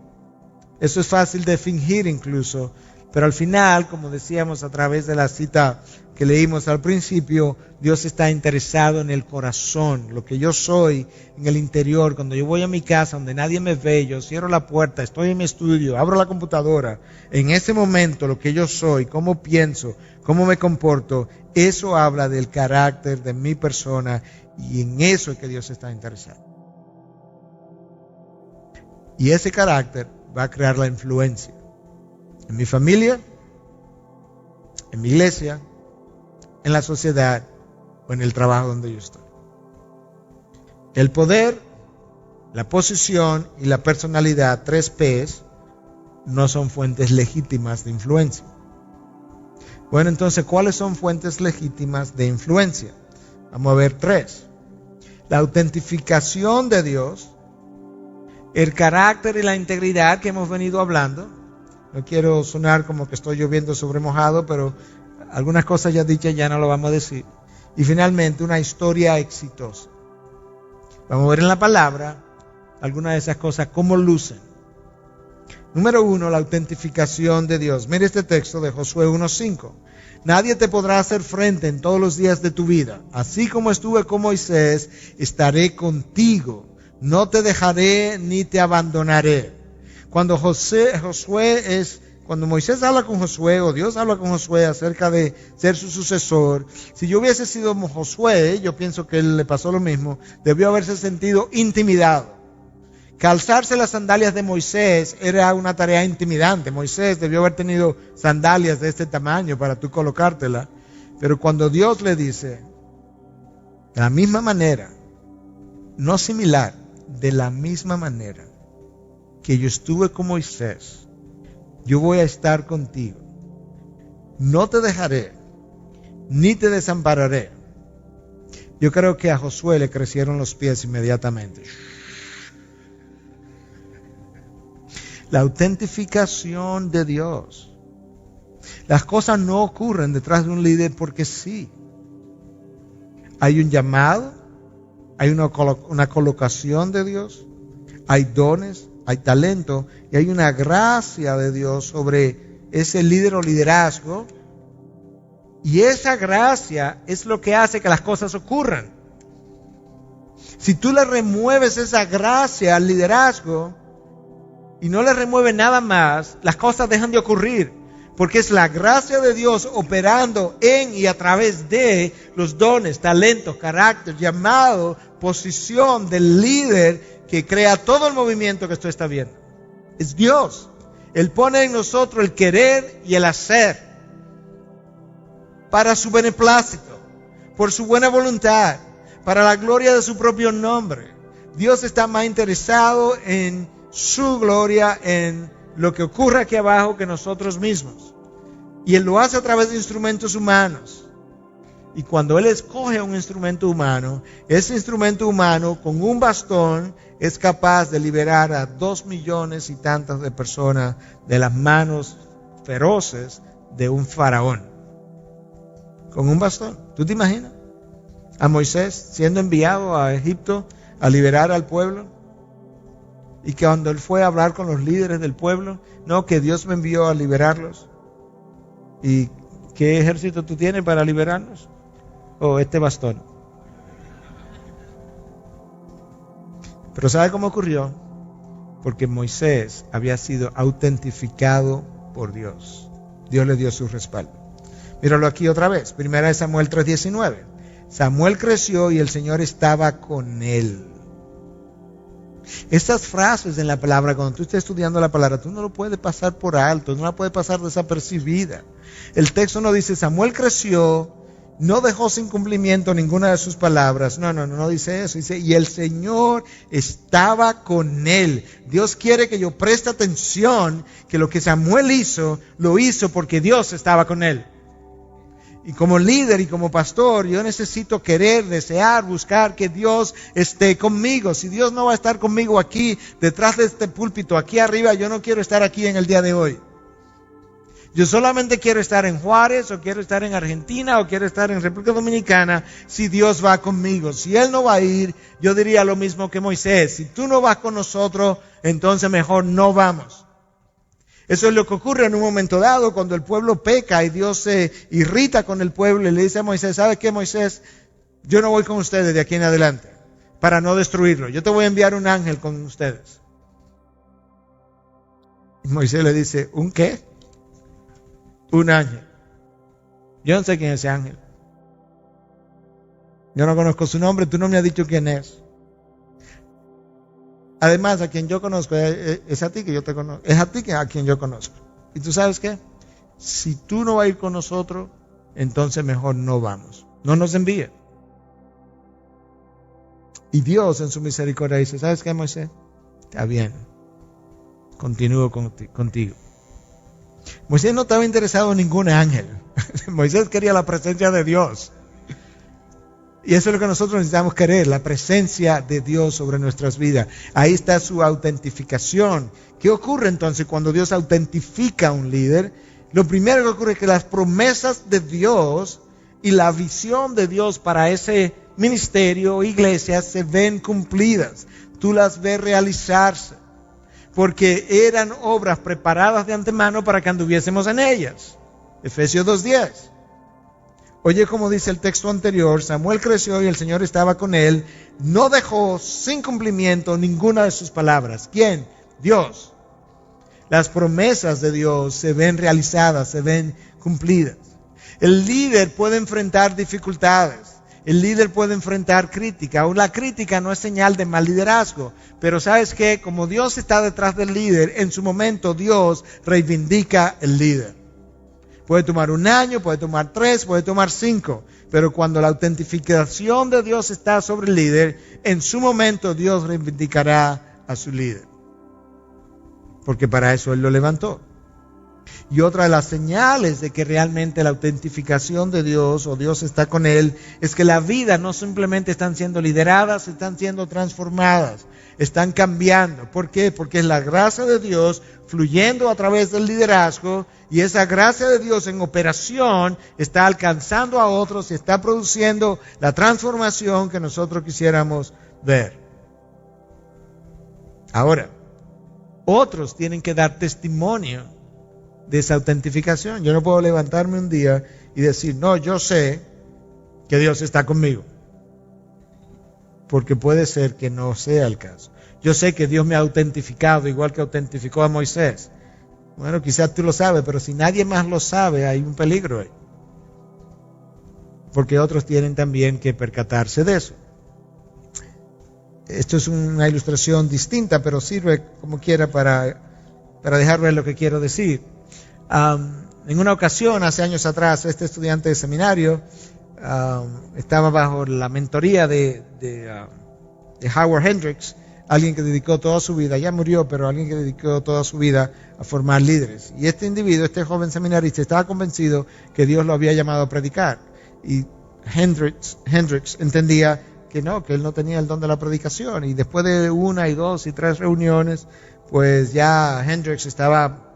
Eso es fácil de fingir incluso, pero al final, como decíamos a través de la cita que leímos al principio, Dios está interesado en el corazón, lo que yo soy en el interior. Cuando yo voy a mi casa donde nadie me ve, yo cierro la puerta, estoy en mi estudio, abro la computadora, en ese momento lo que yo soy, cómo pienso, cómo me comporto, eso habla del carácter de mi persona, y en eso es que Dios está interesado. Y ese carácter va a crear la influencia en mi familia, en mi iglesia, en la sociedad o en el trabajo donde yo estoy. El poder, la posición y la personalidad, 3 P's, no son fuentes legítimas de influencia. Bueno, entonces, ¿cuáles son fuentes legítimas de influencia? Vamos a ver 3. La autentificación de Dios, el carácter y la integridad que hemos venido hablando. No quiero sonar como que estoy lloviendo sobre mojado, pero algunas cosas ya dichas ya no lo vamos a decir. Y finalmente, una historia exitosa. Vamos a ver en la palabra algunas de esas cosas, cómo lucen. Número 1, la autentificación de Dios. Mire este texto de Josué 1:5. Nadie te podrá hacer frente en todos los días de tu vida. Así como estuve con Moisés, estaré contigo. No te dejaré ni te abandonaré. Cuando Moisés habla con Josué, o Dios habla con Josué acerca de ser su sucesor, si yo hubiese sido Josué, yo pienso que él le pasó lo mismo, debió haberse sentido intimidado. Calzarse las sandalias de Moisés era una tarea intimidante. Moisés debió haber tenido sandalias de este tamaño para tú colocártela. Pero cuando Dios le dice, de la misma manera, no similar, de la misma manera que yo estuve con Moisés, yo voy a estar contigo. No te dejaré, ni te desampararé. Yo creo que a Josué le crecieron los pies inmediatamente. La autentificación de Dios. Las cosas no ocurren detrás de un líder porque sí. Hay un llamado, hay una colocación de Dios, hay dones, hay talento y hay una gracia de Dios sobre ese líder o liderazgo. Y esa gracia es lo que hace que las cosas ocurran. Si tú le remueves esa gracia al liderazgo y no le remueves nada más, las cosas dejan de ocurrir. Porque es la gracia de Dios operando en y a través de los dones, talentos, carácter, llamado, posición del líder que crea todo el movimiento que usted está viendo. Es Dios. Él pone en nosotros el querer y el hacer para su beneplácito, por su buena voluntad, para la gloria de su propio nombre. Dios está más interesado en su gloria, en lo que ocurre aquí abajo, que nosotros mismos. Y Él lo hace a través de instrumentos humanos. Y cuando Él escoge un instrumento humano, ese instrumento humano con un bastón es capaz de liberar a 2 millones y tantas de personas de las manos feroces de un faraón. Con un bastón. ¿Tú te imaginas? A Moisés siendo enviado a Egipto a liberar al pueblo. Y que cuando él fue a hablar con los líderes del pueblo, no, que Dios me envió a liberarlos. ¿Y qué ejército tú tienes para liberarnos? Este bastón. Pero ¿sabe cómo ocurrió? Porque Moisés había sido autentificado por Dios. Dios le dio su respaldo. Míralo aquí otra vez. 1 Samuel 3:19. Samuel creció y el Señor estaba con él. Estas frases en la palabra, cuando tú estés estudiando la palabra, tú no lo puedes pasar por alto, no la puedes pasar desapercibida. El texto no dice, Samuel creció, no dejó sin cumplimiento ninguna de sus palabras. No dice eso. Dice, y el Señor estaba con él. Dios quiere que yo preste atención que lo que Samuel hizo, lo hizo porque Dios estaba con él. Y como líder y como pastor, yo necesito querer, desear, buscar que Dios esté conmigo. Si Dios no va a estar conmigo aquí, detrás de este púlpito, aquí arriba, yo no quiero estar aquí en el día de hoy. Yo solamente quiero estar en Juárez, o quiero estar en Argentina, o quiero estar en República Dominicana, si Dios va conmigo. Si Él no va a ir, yo diría lo mismo que Moisés. Si tú no vas con nosotros, entonces mejor no vamos. Eso es lo que ocurre en un momento dado cuando el pueblo peca y Dios se irrita con el pueblo y le dice a Moisés, ¿sabes qué, Moisés? Yo no voy con ustedes de aquí en adelante para no destruirlo. Yo te voy a enviar un ángel con ustedes. Y Moisés le dice, ¿un qué? Un ángel. Yo no sé quién es ese ángel. Yo no conozco su nombre, tú no me has dicho quién es. Además, a quien yo conozco es a ti que yo te conozco. Es a ti a quien yo conozco. ¿Y tú sabes qué? Si tú no vas a ir con nosotros, entonces mejor no vamos. No nos envíe. Y Dios en su misericordia dice, ¿sabes qué, Moisés? Está bien. Continúo contigo. Moisés no estaba interesado en ningún ángel. Moisés quería la presencia de Dios. Y eso es lo que nosotros necesitamos querer, la presencia de Dios sobre nuestras vidas. Ahí está su autentificación. ¿Qué ocurre entonces cuando Dios autentifica a un líder? Lo primero que ocurre es que las promesas de Dios y la visión de Dios para ese ministerio o iglesia se ven cumplidas. Tú las ves realizarse. Porque eran obras preparadas de antemano para que anduviésemos en ellas. Efesios 2:10. Oye, como dice el texto anterior, Samuel creció y el Señor estaba con él, no dejó sin cumplimiento ninguna de sus palabras. ¿Quién? Dios. Las promesas de Dios se ven realizadas, se ven cumplidas. El líder puede enfrentar dificultades. El líder puede enfrentar crítica. Aún la crítica no es señal de mal liderazgo. Pero ¿sabes qué? Como Dios está detrás del líder, en su momento Dios reivindica el líder. Puede tomar 1 año, puede tomar 3, puede tomar 5. Pero cuando la autentificación de Dios está sobre el líder, en su momento Dios reivindicará a su líder. Porque para eso Él lo levantó. Y otra de las señales de que realmente la autentificación de Dios o Dios está con él es que la vida no simplemente están siendo lideradas, están siendo transformadas, están cambiando. ¿Por qué? Porque es la gracia de Dios fluyendo a través del liderazgo y esa gracia de Dios en operación está alcanzando a otros y está produciendo la transformación que nosotros quisiéramos ver. Ahora, otros tienen que dar testimonio de esa autentificación. Yo no puedo levantarme un día y decir, no, yo sé que Dios está conmigo. Porque puede ser que no sea el caso. Yo sé que Dios me ha autentificado igual que autentificó a Moisés. Bueno, quizás tú lo sabes, pero si nadie más lo sabe, hay un peligro ahí. Porque otros tienen también que percatarse de eso. Esto es una ilustración distinta, pero sirve como quiera para dejar ver lo que quiero decir. En una ocasión, hace años atrás, este estudiante de seminario estaba bajo la mentoría de Howard Hendricks, alguien que dedicó toda su vida, ya murió, pero alguien que dedicó toda su vida a formar líderes. Y este individuo, este joven seminarista, estaba convencido que Dios lo había llamado a predicar. Y Hendricks entendía que no, que él no tenía el don de la predicación. Y después de 1 y 2 y 3 reuniones, pues ya Hendricks estaba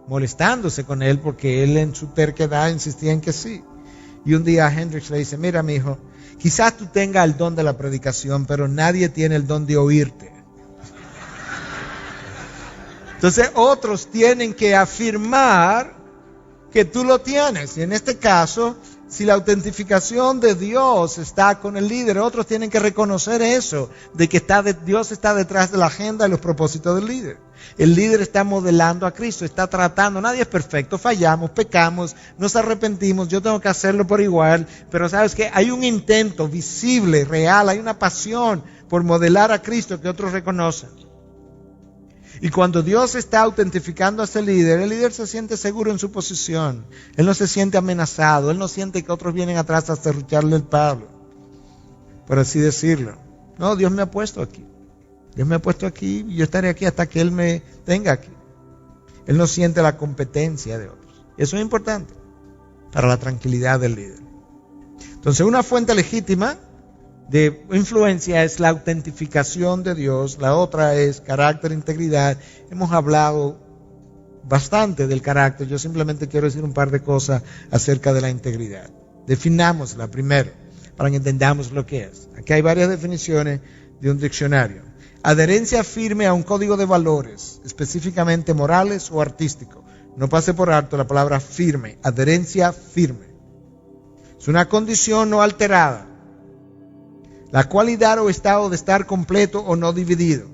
molestándose con él porque él en su terquedad insistía en que sí. Y un día Hendricks le dice, mira mi hijo, quizás tú tengas el don de la predicación, pero nadie tiene el don de oírte. Entonces otros tienen que afirmar que tú lo tienes. Y en este caso, si la autentificación de Dios está con el líder, otros tienen que reconocer eso, de que Dios está detrás de la agenda y los propósitos del líder. El líder está modelando a Cristo, está tratando, nadie es perfecto, fallamos, pecamos, nos arrepentimos, yo tengo que hacerlo por igual, pero sabes que hay un intento visible, real, hay una pasión por modelar a Cristo que otros reconocen. Y cuando Dios está autentificando a ese líder, el líder se siente seguro en su posición. Él no se siente amenazado. Él no siente que otros vienen atrás a cerrucharle el palo, por así decirlo. No, Dios me ha puesto aquí. Dios me ha puesto aquí y yo estaré aquí hasta que Él me tenga aquí. Él no siente la competencia de otros. Eso es importante para la tranquilidad del líder. Entonces, una fuente legítima de influencia es la autentificación de Dios. La otra es carácter e integridad. Hemos hablado bastante del carácter. Yo simplemente quiero decir un par de cosas acerca de la integridad. Definámosla primero para que entendamos lo que es. Aquí hay varias definiciones de un diccionario. Adherencia firme a un código de valores, específicamente morales o artísticos. No pase por alto la palabra firme. Adherencia firme. Es una condición no alterada. La cualidad o estado de estar completo o no dividido.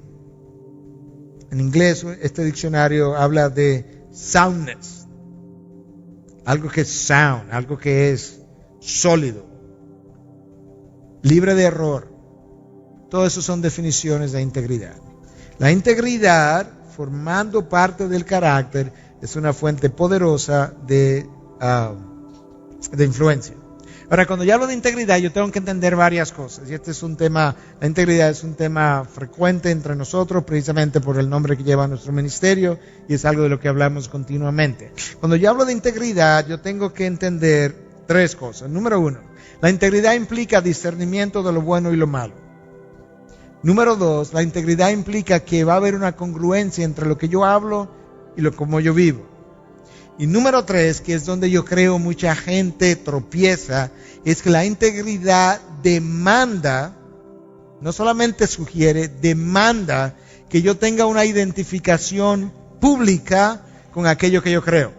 En inglés, este diccionario habla de soundness. Algo que es sound, algo que es sólido. Libre de error. Todo eso son definiciones de integridad. La integridad, formando parte del carácter, es una fuente poderosa de influencia. Ahora, cuando yo hablo de integridad, yo tengo que entender varias cosas. Y este es un tema, la integridad es un tema frecuente entre nosotros, precisamente por el nombre que lleva nuestro ministerio, y es algo de lo que hablamos continuamente. Cuando yo hablo de integridad, yo tengo que entender tres cosas. Número uno, la integridad implica discernimiento de lo bueno y lo malo. Número dos, la integridad implica que va a haber una congruencia entre lo que yo hablo y como yo vivo. Y número tres, que es donde yo creo mucha gente tropieza, es que la integridad demanda, no solamente sugiere, demanda que yo tenga una identificación pública con aquello que yo creo.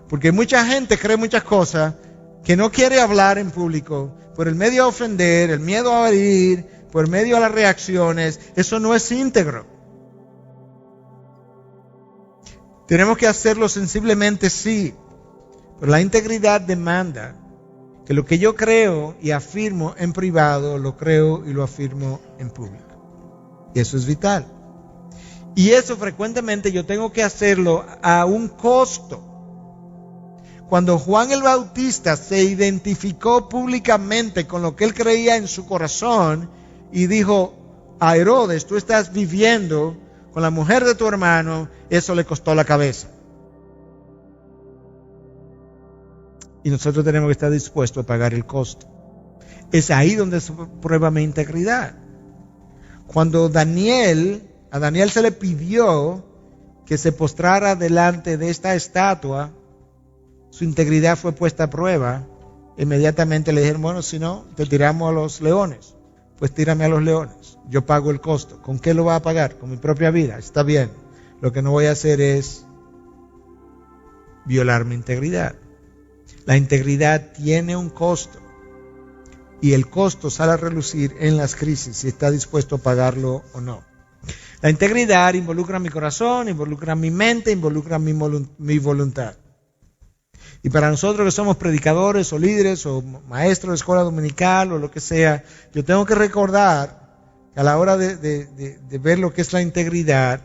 Porque mucha gente cree muchas cosas que no quiere hablar en público por el medio a ofender, el miedo a herir, por medio a las reacciones. Eso no es íntegro. Tenemos que hacerlo sensiblemente, sí, pero la integridad demanda que lo que yo creo y afirmo en privado, lo creo y lo afirmo en público. Y eso es vital. Y eso frecuentemente yo tengo que hacerlo a un costo. Cuando Juan el Bautista se identificó públicamente con lo que él creía en su corazón y dijo a Herodes, tú estás viviendo con la mujer de tu hermano, eso le costó la cabeza. Y nosotros tenemos que estar dispuestos a pagar el costo. Es ahí donde se prueba mi integridad. Cuando a Daniel se le pidió que se postrara delante de esta estatua, su integridad fue puesta a prueba. Inmediatamente le dijeron, bueno, si no, te tiramos a los leones. Pues tírame a los leones, yo pago el costo. ¿Con qué lo va a pagar? Con mi propia vida, está bien. Lo que no voy a hacer es violar mi integridad. La integridad tiene un costo y el costo sale a relucir en las crisis, si está dispuesto a pagarlo o no. La integridad involucra mi corazón, involucra mi mente, involucra mi voluntad. Y para nosotros que somos predicadores o líderes o maestros de escuela dominical o lo que sea, yo tengo que recordar que a la hora de ver lo que es la integridad,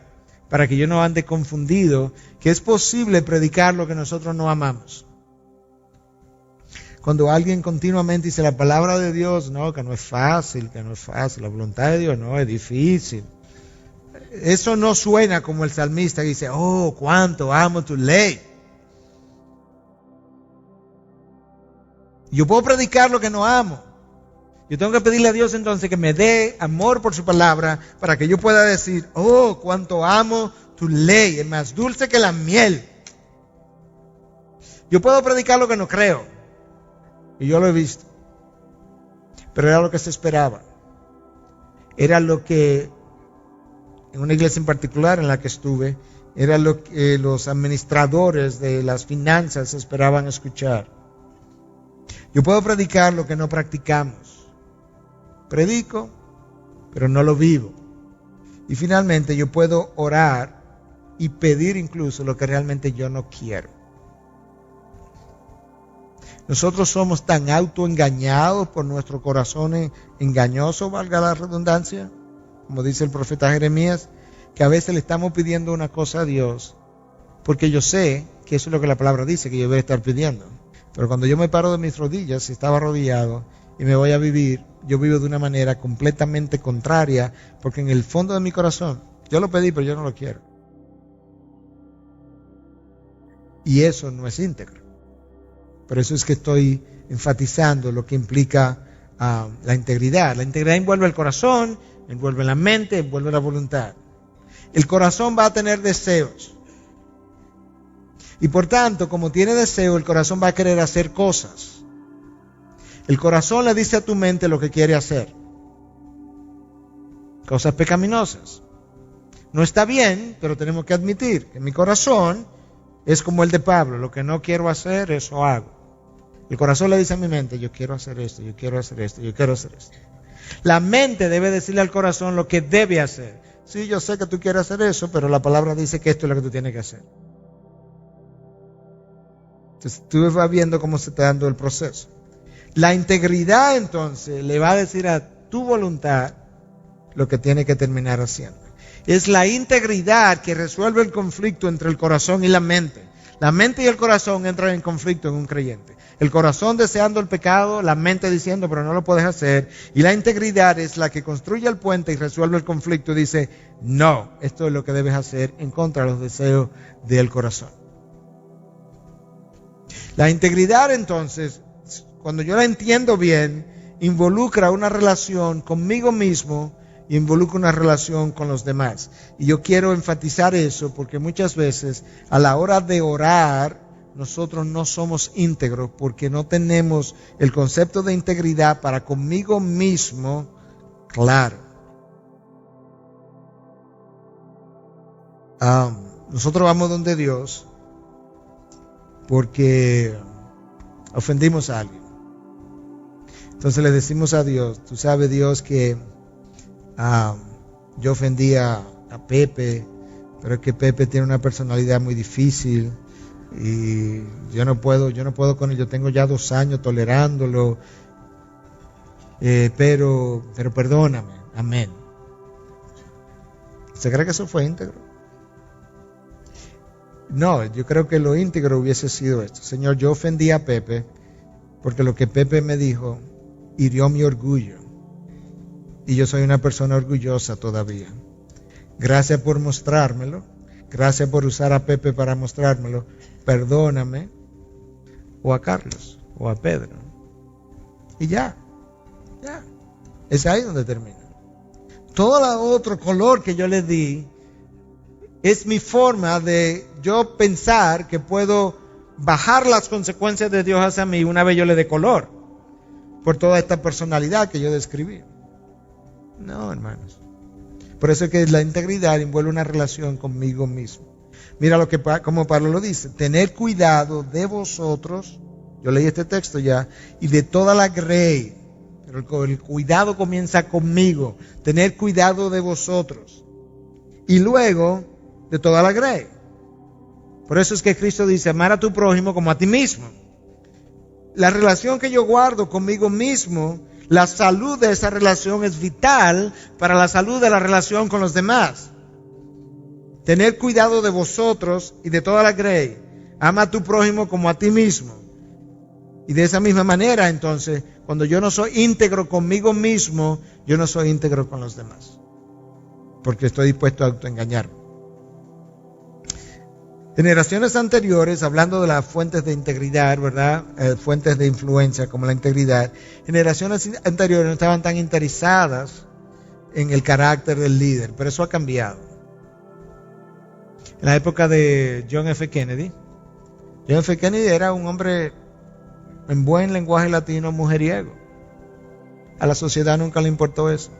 para que yo no ande confundido, que es posible predicar lo que nosotros no amamos. Cuando alguien continuamente dice la palabra de Dios, no, que no es fácil, la voluntad de Dios no es difícil. Eso no suena como el salmista que dice, oh, cuánto amo tu ley. Yo puedo predicar lo que no amo. Yo tengo que pedirle a Dios entonces que me dé amor por su palabra para que yo pueda decir, oh, cuánto amo tu ley, es más dulce que la miel. Yo puedo predicar lo que no creo. Y yo lo he visto. Pero era lo que se esperaba. Era lo que, en una iglesia en particular en la que estuve, era lo que los administradores de las finanzas esperaban escuchar. Yo puedo predicar lo que no practicamos. Predico, pero no lo vivo. Y finalmente yo puedo orar y pedir incluso lo que realmente yo no quiero. Nosotros somos tan autoengañados por nuestro corazón engañoso, valga la redundancia, como dice el profeta Jeremías, que a veces le estamos pidiendo una cosa a Dios porque yo sé que eso es lo que la palabra dice que yo voy a estar pidiendo. Pero cuando yo me paro de mis rodillas, si estaba arrodillado y me voy a vivir, yo vivo de una manera completamente contraria, porque en el fondo de mi corazón, yo lo pedí, pero yo no lo quiero. Y eso no es íntegro. Por eso es que estoy enfatizando lo que implica la integridad. La integridad envuelve el corazón, envuelve la mente, envuelve la voluntad. El corazón va a tener deseos. Y por tanto, como tiene deseo, el corazón va a querer hacer cosas. El corazón le dice a tu mente lo que quiere hacer. Cosas pecaminosas. No está bien, pero tenemos que admitir que mi corazón es como el de Pablo. Lo que no quiero hacer, eso hago. El corazón le dice a mi mente, yo quiero hacer esto, yo quiero hacer esto, yo quiero hacer esto. La mente debe decirle al corazón lo que debe hacer. Sí, yo sé que tú quieres hacer eso, pero la palabra dice que esto es lo que tú tienes que hacer. Entonces tú vas viendo cómo se está dando el proceso. La integridad entonces le va a decir a tu voluntad lo que tiene que terminar haciendo. Es la integridad que resuelve el conflicto entre el corazón y la mente. La mente y el corazón entran en conflicto en un creyente. El corazón deseando el pecado, la mente diciendo, pero no lo puedes hacer. Y la integridad es la que construye el puente y resuelve el conflicto y dice, no, esto es lo que debes hacer en contra de los deseos del corazón. La integridad entonces, cuando yo la entiendo bien, involucra una relación conmigo mismo y involucra una relación con los demás. Y yo quiero enfatizar eso porque muchas veces a la hora de orar, nosotros no somos íntegros porque no tenemos el concepto de integridad para conmigo mismo claro. Nosotros vamos donde Dios porque ofendimos a alguien. Entonces le decimos a Dios, tú sabes Dios que yo ofendí a Pepe, pero es que Pepe tiene una personalidad muy difícil y yo no puedo con él, yo tengo ya 2 años tolerándolo, pero perdóname, amén. ¿Se cree que eso fue íntegro? No, yo creo que lo íntegro hubiese sido esto. Señor, yo ofendí a Pepe porque lo que Pepe me dijo hirió mi orgullo. Y yo soy una persona orgullosa todavía. Gracias por mostrármelo. Gracias por usar a Pepe para mostrármelo. Perdóname. O a Carlos. O a Pedro. Y ya. Es ahí donde termina. Todo el otro color que yo le di es mi forma de yo pensar que puedo bajar las consecuencias de Dios hacia mí una vez yo le dé color. Por toda esta personalidad que yo describí. No, hermanos. Por eso es que la integridad envuelve una relación conmigo mismo. Mira como Pablo lo dice. Tener cuidado de vosotros. Yo leí este texto ya. Y de toda la grey. Pero el cuidado comienza conmigo. Tener cuidado de vosotros. Y luego de toda la grey. Por eso es que Cristo dice, amar a tu prójimo como a ti mismo. La relación que yo guardo conmigo mismo, la salud de esa relación es vital para la salud de la relación con los demás. Tener cuidado de vosotros y de toda la grey. Ama a tu prójimo como a ti mismo. Y de esa misma manera, entonces, cuando yo no soy íntegro conmigo mismo, yo no soy íntegro con los demás. Porque estoy dispuesto a autoengañarme. Generaciones anteriores, hablando de las fuentes de integridad, ¿verdad? Fuentes de influencia como la integridad. Generaciones anteriores no estaban tan interesadas en el carácter del líder, pero eso ha cambiado. En la época de John F. Kennedy, John F. Kennedy era un hombre en buen lenguaje latino mujeriego. A la sociedad nunca le importó eso.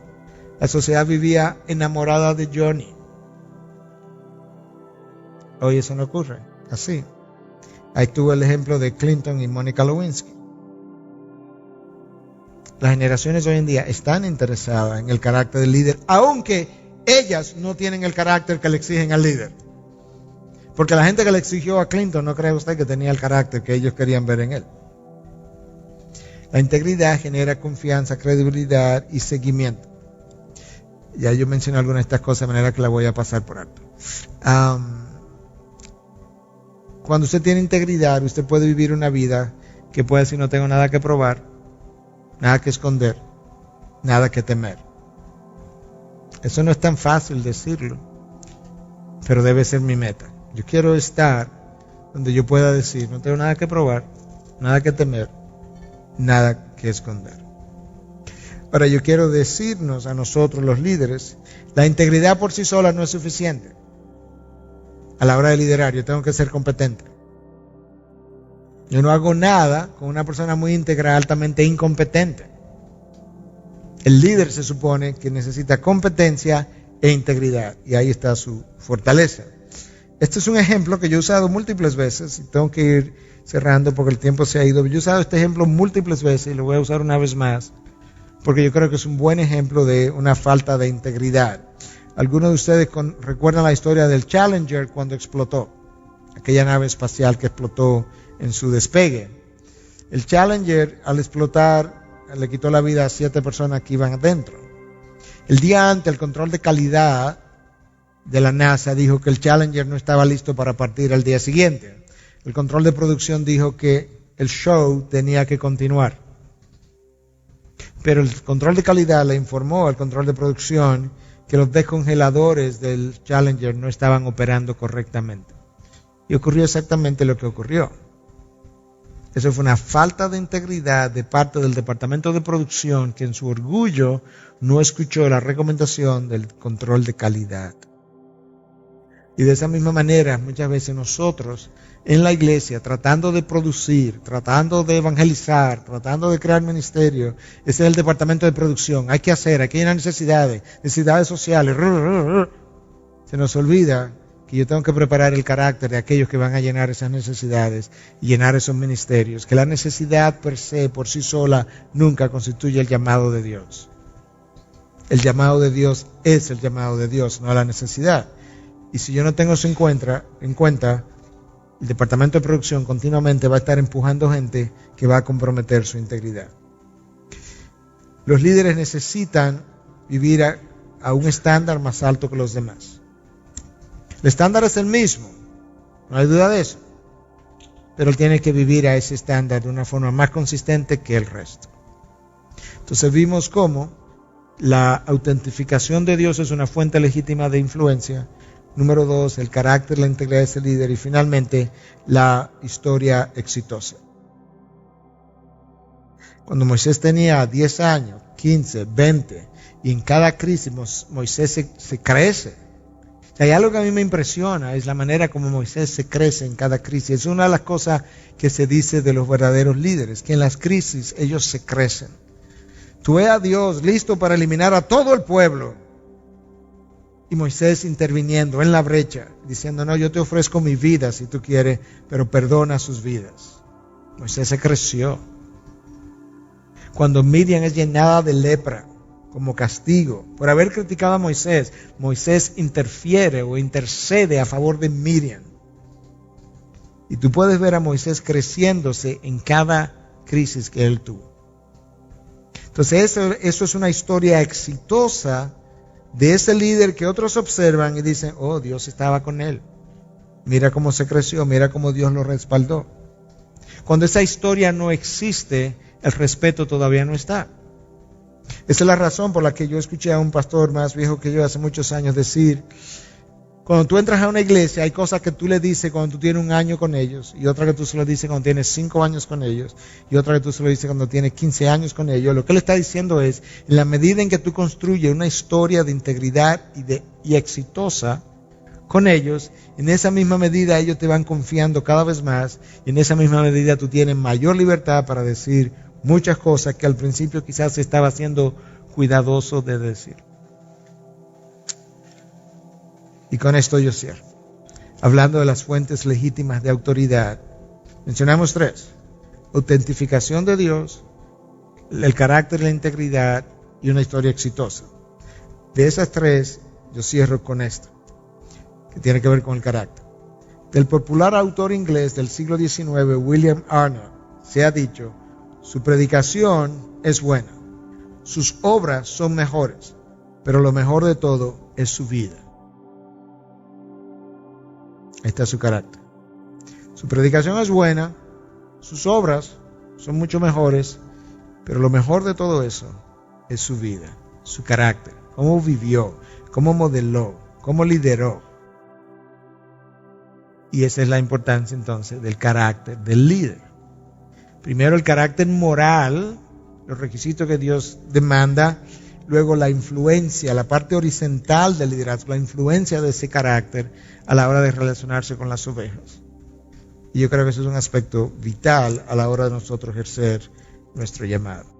La sociedad vivía enamorada de Johnny. Hoy eso no ocurre así. Ahí tuvo el ejemplo de Clinton y Mónica Lewinsky. Las generaciones hoy en día están interesadas en el carácter del líder, aunque ellas no tienen el carácter que le exigen al líder. Porque la gente que le exigió a Clinton, no cree usted que tenía el carácter que ellos querían ver en él. La integridad genera confianza, credibilidad y seguimiento. Ya yo mencioné algunas de estas cosas de manera que la voy a pasar por alto. Cuando usted tiene integridad, usted puede vivir una vida que puede decir: no tengo nada que probar, nada que esconder, nada que temer. Eso no es tan fácil decirlo, pero debe ser mi meta. Yo quiero estar donde yo pueda decir: no tengo nada que probar, nada que temer, nada que esconder. Ahora, yo quiero decirnos a nosotros los líderes: la integridad por sí sola no es suficiente. A la hora de liderar, yo tengo que ser competente. Yo no hago nada con una persona muy íntegra, altamente incompetente. El líder se supone que necesita competencia e integridad, y ahí está su fortaleza. Este es un ejemplo que yo he usado múltiples veces, y tengo que ir cerrando porque el tiempo se ha ido. Yo he usado este ejemplo múltiples veces y lo voy a usar una vez más, porque yo creo que es un buen ejemplo de una falta de integridad. Algunos de ustedes recuerdan la historia del Challenger cuando explotó, aquella nave espacial que explotó en su despegue. El Challenger, al explotar, le quitó la vida a 7 personas que iban adentro. El día antes, el control de calidad de la NASA dijo que el Challenger no estaba listo para partir al día siguiente. El control de producción dijo que el show tenía que continuar. Pero el control de calidad le informó al control de producción que los descongeladores del Challenger no estaban operando correctamente. Y ocurrió exactamente lo que ocurrió. Eso fue una falta de integridad de parte del departamento de producción, que en su orgullo no escuchó la recomendación del control de calidad. Y de esa misma manera, muchas veces nosotros en la iglesia, tratando de producir, tratando de evangelizar, tratando de crear ministerio, ese es el departamento de producción. Hay que hacer, aquí hay necesidades sociales. Se nos olvida que yo tengo que preparar el carácter de aquellos que van a llenar esas necesidades y llenar esos ministerios. Que la necesidad per se, por sí sola, nunca constituye el llamado de Dios. El llamado de Dios es el llamado de Dios, no la necesidad. Y si yo no tengo eso en cuenta, el departamento de producción continuamente va a estar empujando gente que va a comprometer su integridad. Los líderes necesitan vivir a un estándar más alto que los demás. El estándar es el mismo, no hay duda de eso, pero él tiene que vivir a ese estándar de una forma más consistente que el resto. Entonces vimos cómo la autentificación de Dios es una fuente legítima de influencia. Número 2, el carácter, la integridad de ese líder. Y finalmente, la historia exitosa. Cuando Moisés tenía 10 años, 15, 20, y en cada crisis Moisés se crece. Hay algo que a mí me impresiona, es la manera como Moisés se crece en cada crisis. Es una de las cosas que se dice de los verdaderos líderes, que en las crisis ellos se crecen. Tú ves a Dios listo para eliminar a todo el pueblo. Y Moisés interviniendo en la brecha, diciendo: no, yo te ofrezco mi vida si tú quieres, pero perdona sus vidas. Moisés se creció. Cuando Miriam es llenada de lepra como castigo por haber criticado a Moisés, Moisés interfiere o intercede a favor de Miriam. Y tú puedes ver a Moisés creciéndose en cada crisis que él tuvo. Entonces eso es una historia exitosa de ese líder que otros observan y dicen: oh, Dios estaba con él. Mira cómo se creció, mira cómo Dios lo respaldó. Cuando esa historia no existe, el respeto todavía no está. Esa es la razón por la que yo escuché a un pastor más viejo que yo hace muchos años decir: cuando tú entras a una iglesia, hay cosas que tú le dices cuando tú tienes 1 año con ellos, y otra que tú se lo dices cuando tienes 5 años con ellos, y otra que tú se lo dices cuando tienes 15 años con ellos. Lo que él está diciendo es: en la medida en que tú construyes una historia de integridad y exitosa con ellos, en esa misma medida ellos te van confiando cada vez más, y en esa misma medida tú tienes mayor libertad para decir muchas cosas que al principio quizás se estaba siendo cuidadoso de decir. Y con esto yo cierro. Hablando de las fuentes legítimas de autoridad, mencionamos 3: autentificación de Dios, el carácter y la integridad, y una historia exitosa. De esas 3, yo cierro con esto, que tiene que ver con el carácter. Del popular autor inglés del siglo XIX, William Arnold, se ha dicho: su predicación es buena, sus obras son mejores, pero lo mejor de todo es su vida. Ahí está su carácter. Su predicación es buena, sus obras son mucho mejores, pero lo mejor de todo eso es su vida, su carácter, cómo vivió, cómo modeló, cómo lideró. Y esa es la importancia entonces del carácter del líder. Primero el carácter moral, los requisitos que Dios demanda, luego la influencia, la parte horizontal del liderazgo, la influencia de ese carácter a la hora de relacionarse con las ovejas. Y yo creo que eso es un aspecto vital a la hora de nosotros ejercer nuestro llamado.